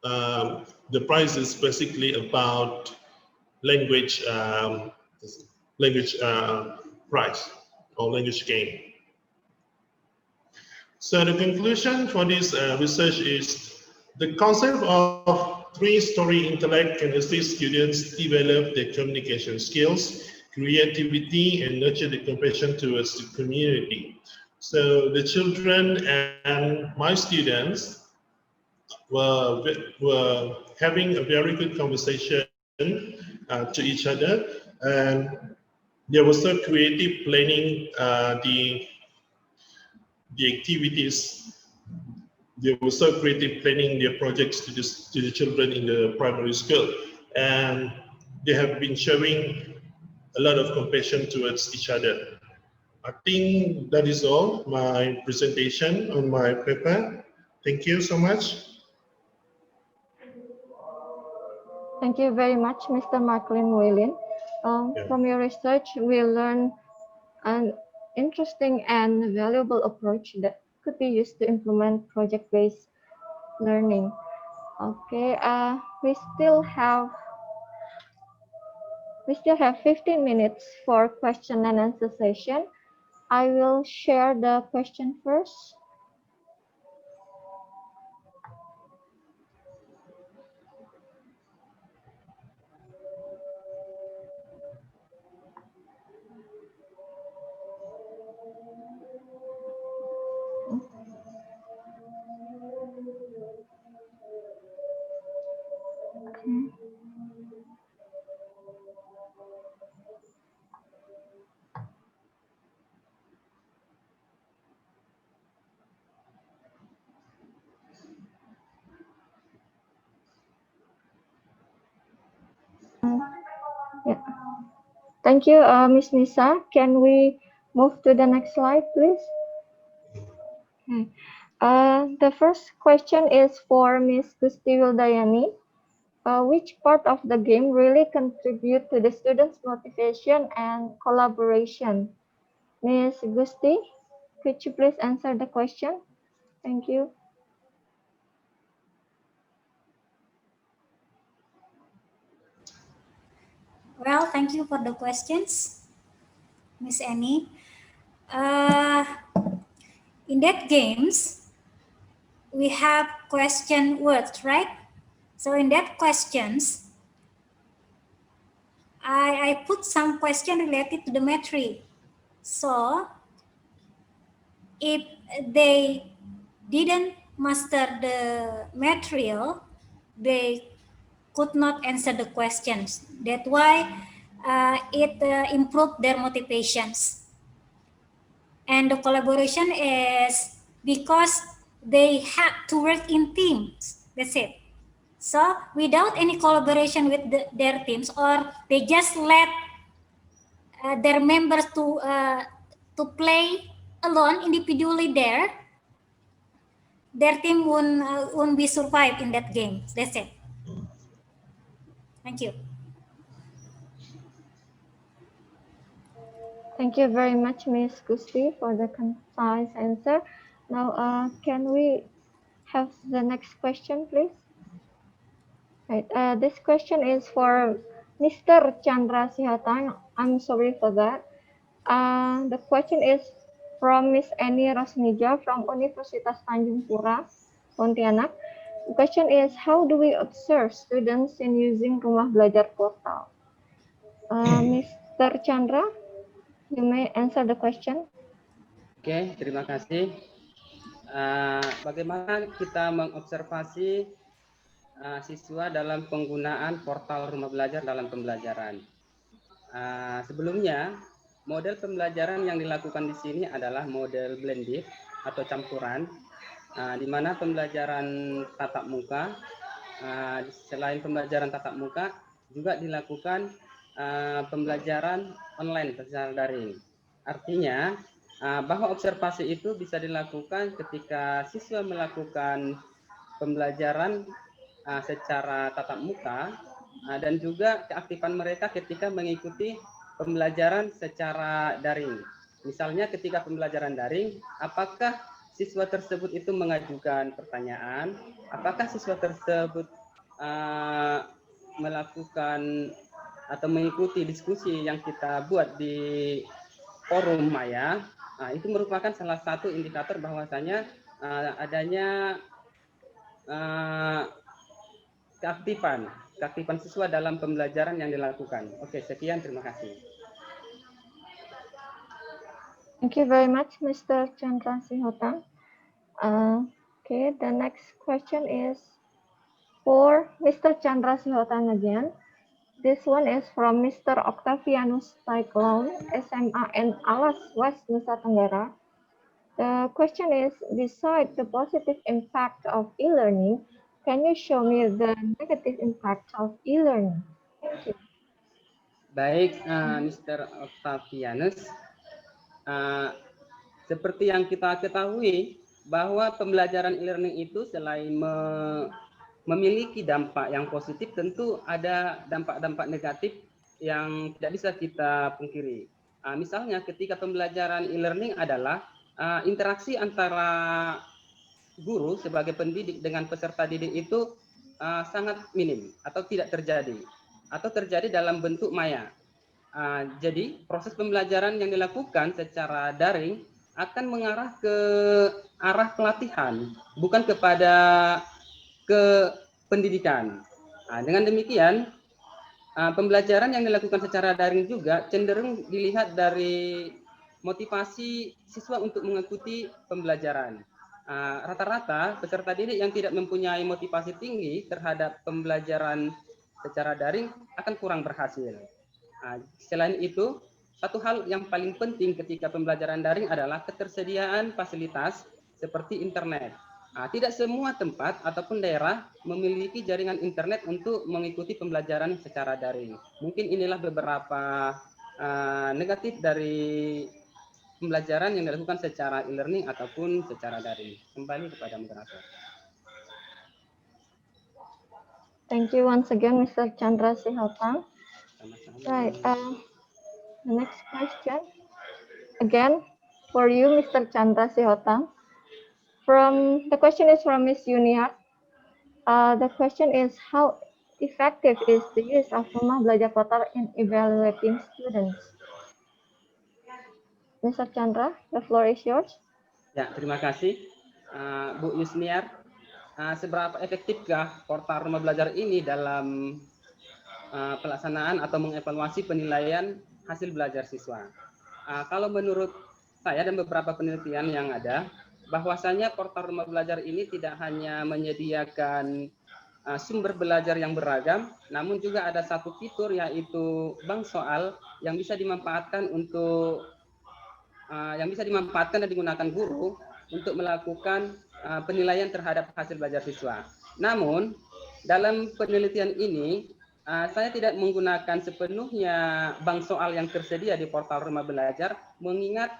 The prize is basically about language prize or language game. So the conclusion for this research is the concept of three-story intellect can assist students develop their communication skills, creativity, and nurture the compassion towards the community. So the children and my students were having a very good conversation to each other, and they were so creative planning the activities. They were so creative planning their projects to the children in the primary school, and they have been showing a lot of compassion towards each other. I think that is all my presentation on my paper. Thank you so much. Thank you very much, Mr. Marklin Nguyen. From your research, we learned an interesting and valuable approach that could be used to implement project-based learning. Okay, we still have We still have 15 minutes for question and answer session. I will share the question first. Okay. Yeah. Thank you, Ms. Nisa. Can we move to the next slide, please? Okay. The first question is for Ms. Gusti Wildayani. Which part of the game really contribute to the students' motivation and collaboration? Ms. Gusti, could you please answer the question? Thank you. Well, thank you for the questions, Miss Annie. In that games, we have question words, right? So in that questions, I put some question related to the metric. So if they didn't master the material, they could not answer the questions. That's why it improved their motivations. And the collaboration is because they had to work in teams. That's it. So without any collaboration with their teams, or they just let their members to play alone individually there, their team won't be survived in that game. That's it. Thank you. Thank you very much, Ms. Gusti, for the concise answer. Now, can we have the next question, please? Right. This question is for Mr. Chandra Sihatang. I'm sorry for that. The question is from Miss Annie Rosnija from Universitas Tanjung Pura, Pontianak. The question is, how do we observe students in using Rumah Belajar Portal? Mr. Chandra, you may answer the question. Oke, terima kasih. Bagaimana kita mengobservasi siswa dalam penggunaan portal Rumah Belajar dalam pembelajaran? Sebelumnya, model pembelajaran yang dilakukan di sini adalah model blended atau campuran, di mana pembelajaran tatap muka, selain pembelajaran tatap muka, juga dilakukan pembelajaran online secara daring. Artinya, bahwa observasi itu bisa dilakukan ketika siswa melakukan pembelajaran secara tatap muka dan juga keaktifan mereka ketika mengikuti pembelajaran secara daring. Misalnya ketika pembelajaran daring, apakah siswa tersebut itu mengajukan pertanyaan, apakah siswa tersebut melakukan atau mengikuti diskusi yang kita buat di forum Maya. Itu merupakan salah satu indikator bahwasanya adanya keaktifan siswa dalam pembelajaran yang dilakukan. Oke, sekian, terima kasih. Thank you very much, Mr. Chandra Sihotang. Okay, the next question is for Mr. Chandra Sihotang again. This one is from Mr. Octavianus Cyclone, SMA in Alas, West Nusa Tenggara. The question is, besides the positive impact of e-learning, can you show me the negative impact of e-learning? Thank you. Baik, Mr. Octavianus, seperti yang kita ketahui bahwa pembelajaran e-learning itu selain memiliki dampak yang positif, tentu ada dampak-dampak negatif yang tidak bisa kita pungkiri. Misalnya ketika pembelajaran e-learning adalah interaksi antara guru sebagai pendidik dengan peserta didik itu sangat minim atau tidak terjadi. atau terjadi dalam bentuk maya. Jadi proses pembelajaran yang dilakukan secara daring akan mengarah ke arah pelatihan, bukan kepada pendidikan. Dengan demikian, pembelajaran yang dilakukan secara daring juga cenderung dilihat dari motivasi siswa untuk mengikuti pembelajaran. Rata-rata peserta didik yang tidak mempunyai motivasi tinggi terhadap pembelajaran secara daring akan kurang berhasil. Selain itu, satu hal yang paling penting ketika pembelajaran daring adalah ketersediaan fasilitas seperti internet. Tidak semua tempat ataupun daerah memiliki jaringan internet untuk mengikuti pembelajaran secara daring. Mungkin inilah beberapa negatif dari pembelajaran yang dilakukan secara e-learning ataupun secara daring. Kembali kepada moderator. Thank you once again, Mr. Chandra Sihotang. Right. The next question, again for you, Mr. Chandra Sihotang. The question is from Ms. Yunia. The question is, how effective is the use of Rumah Belajar Portal in evaluating students? Mr. Chandra, the floor is yours. Ya, terima kasih, Bu Yusniar. Seberapa efektifkah portal Rumah Belajar ini dalam pelaksanaan atau mengevaluasi penilaian hasil belajar siswa? Kalau menurut saya dan beberapa penelitian yang ada, bahwasanya portal Rumah Belajar ini tidak hanya menyediakan sumber belajar yang beragam, namun juga ada satu fitur yaitu bank soal yang bisa dimanfaatkan dan digunakan guru untuk melakukan penilaian terhadap hasil belajar siswa. Namun dalam penelitian ini saya tidak menggunakan sepenuhnya bank soal yang tersedia di portal Rumah Belajar, mengingat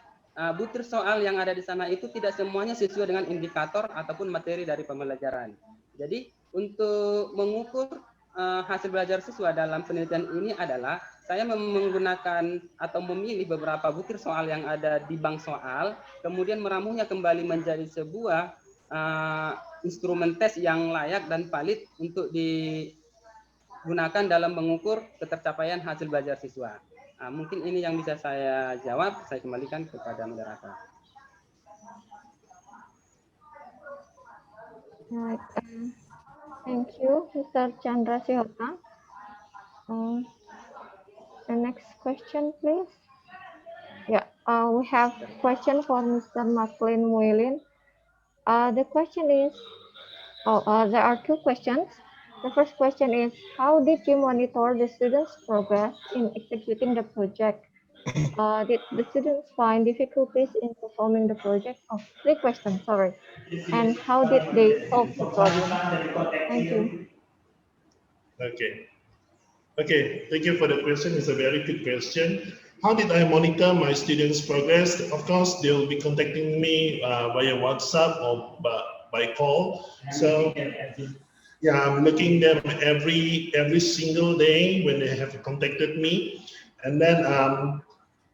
butir soal yang ada di sana itu tidak semuanya sesuai dengan indikator ataupun materi dari pembelajaran. Jadi untuk mengukur hasil belajar siswa dalam penelitian ini adalah saya menggunakan atau memilih beberapa butir soal yang ada di bank soal, kemudian meramuhnya kembali menjadi sebuah instrumen tes yang layak dan valid untuk digunakan dalam mengukur ketercapaian hasil belajar siswa. Mungkin ini yang bisa saya jawab. Saya kembalikan kepada moderator. Right. Thank you, Mr. Chandra Sihotang. The next question, please. Yeah, we have a question for Mr. Maclean Muilin. The question is, there are two questions. The first question is, how did you monitor the students' progress in executing the project? Did the students find difficulties in performing the project? Oh, three questions, sorry. And how did they solve the problem? Thank you. Okay, thank you for the question. It's a very good question. How did I monitor my students' progress? Of course, they will be contacting me via WhatsApp or by call. So yeah, I'm looking them every single day when they have contacted me, and then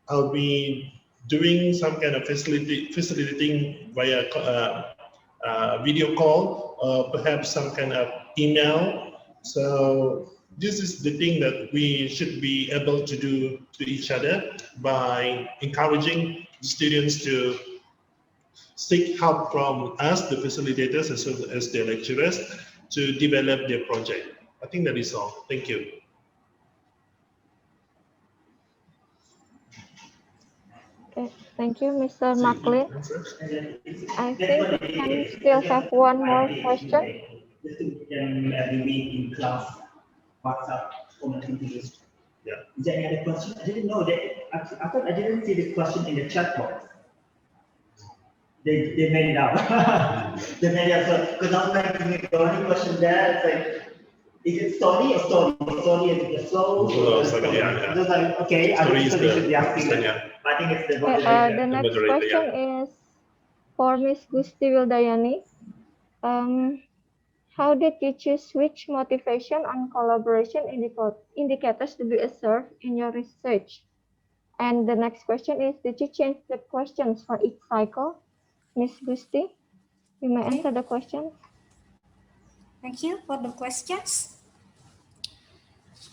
I'll be doing some kind of facilitating via video call, or perhaps some kind of email. So this is the thing that we should be able to do to each other by encouraging students to seek help from us, the facilitators, as well as the lecturers, to develop their project. I think that is all. Thank you. Okay, thank you, Mr. Maclean. I think we can still have one more question. Every week in class, WhatsApp, commenting to this. Yeah. Is there any other question? I didn't know that. I thought I didn't see the question in the chat box. They made it up. They made it up. Because I was thinking the only question there is like, is it story or story? Story is the flow. Yeah. Like, okay, I think so they should be asking that. Yeah. I think it's the Okay, the next question is for Ms. Gusti Wildayani. How did you choose which motivation and collaboration indicators to be observed in your research? And the next question is, did you change the questions for each cycle? Ms. Gusti, you may answer the question. Thank you for the questions.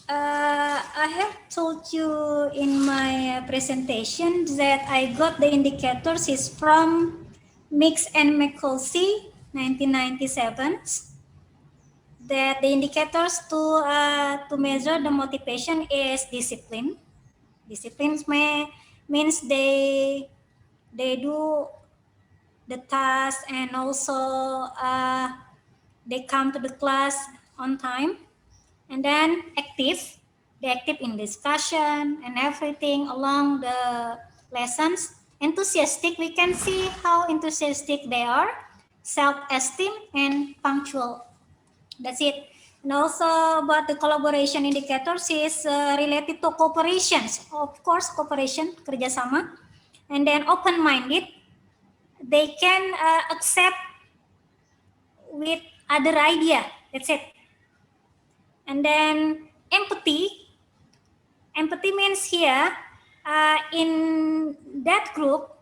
I have told you in my presentation that I got the indicators is from Mix and McCulsey, 1997. That the indicators to measure the motivation is discipline. Disciplines means they do the task and also they come to the class on time. And then active, they active in discussion and everything along the lessons. Enthusiastic, we can see how enthusiastic they are. Self-esteem and punctual. That's it. And also about the collaboration indicators is related to cooperations. Of course, cooperation, kerjasama. And then open-minded, they can accept with other idea. That's it. And then empathy. Empathy means here, in that group,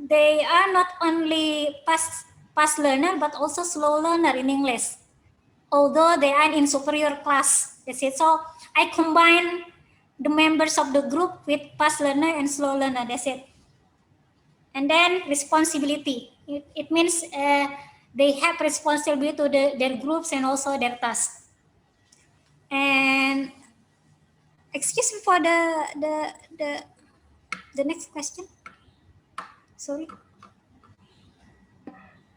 they are not only fast learner, but also slow learner in English. Although they are in superior class. That's it. So I combine the members of the group with fast learner and slow learner. That's it. And then responsibility. It means they have responsibility to their groups and also their tasks. And excuse me for the next question. Sorry.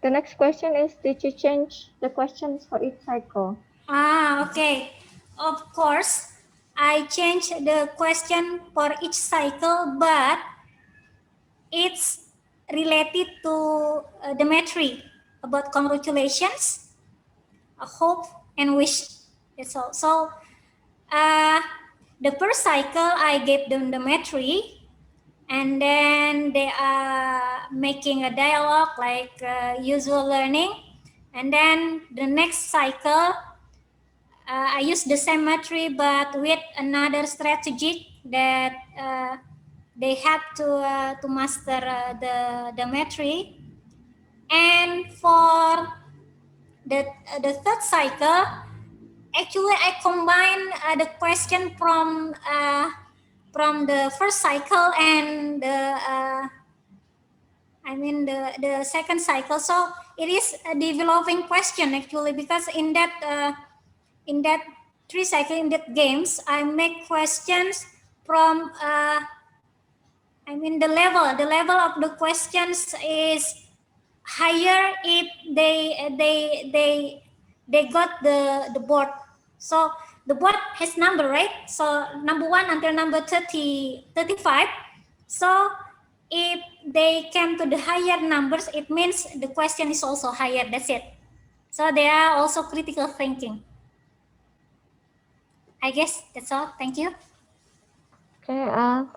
The next question is, did you change the questions for each cycle? Okay. Of course, I changed the question for each cycle, but it's related to the metric about congratulations, hope, and wish. That's all. So the first cycle, I gave them the metric, and then they are making a dialogue like usual learning. And then the next cycle, I use the same metric, but with another strategy that they have to master the metric. And for the third cycle, actually I combine the question from the first cycle and the second cycle. So it is a developing question actually, because in that three cycle, in that games, I make questions from the level of the questions is higher if they got the board. So the board has number, right? So number 1 until number 35. So if they came to the higher numbers, it means the question is also higher. That's it. So they are also critical thinking. I guess that's all. Thank you. Okay,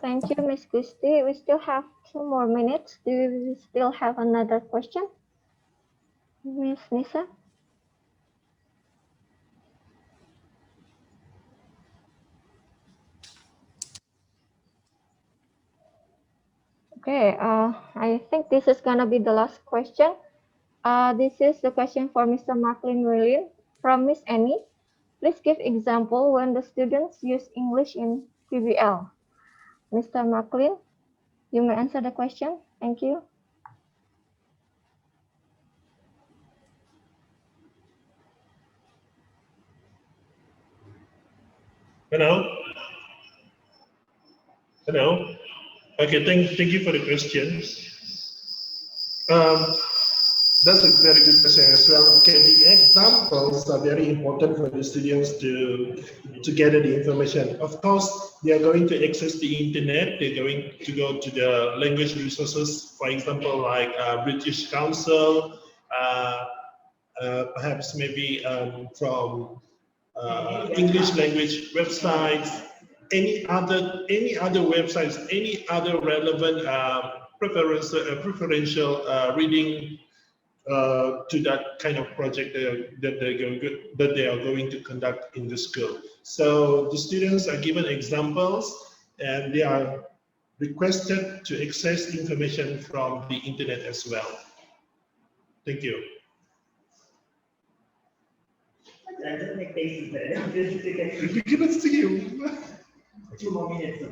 thank you, Ms. Gusti. We still have 2 more minutes. Do you still have another question? Ms. Nisa? Okay, I think this is gonna be the last question. This is the question for Mr. Marklin William from Miss Annie. Please give example when the students use English in PBL. Mr. Marklin, you may answer the question. Thank you. Hello? Hello? Okay, thank you for the question. That's a very good question as well. Okay, the examples are very important for the students to gather the information. Of course, they are going to access the internet. They're going to go to the language resources, for example, like British Council, perhaps maybe from English language websites, any other websites, any other relevant preferential reading to that kind of project that they are going to conduct in the school. So the students are given examples and they are requested to access information from the internet as well. Thank you. and just make faces there. Just you can see. You cannot see him. 2 more minutes.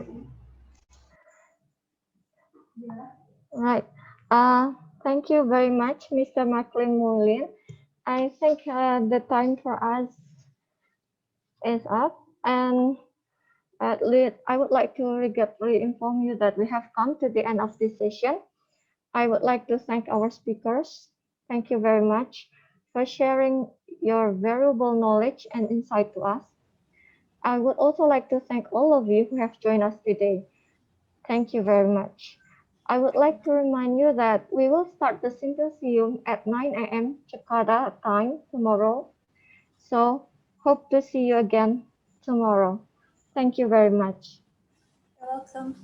Right. Thank you very much, Mr. Macklin Moulin. I think the time for us is up, and at least I would like to regretfully inform you that we have come to the end of this session. I would like to thank our speakers. Thank you very much for sharing your valuable knowledge and insight to us. I would also like to thank all of you who have joined us today. Thank you very much. I would like to remind you that we will start the symposium at 9 a.m. Jakarta time tomorrow. So hope to see you again tomorrow. Thank you very much. You're welcome.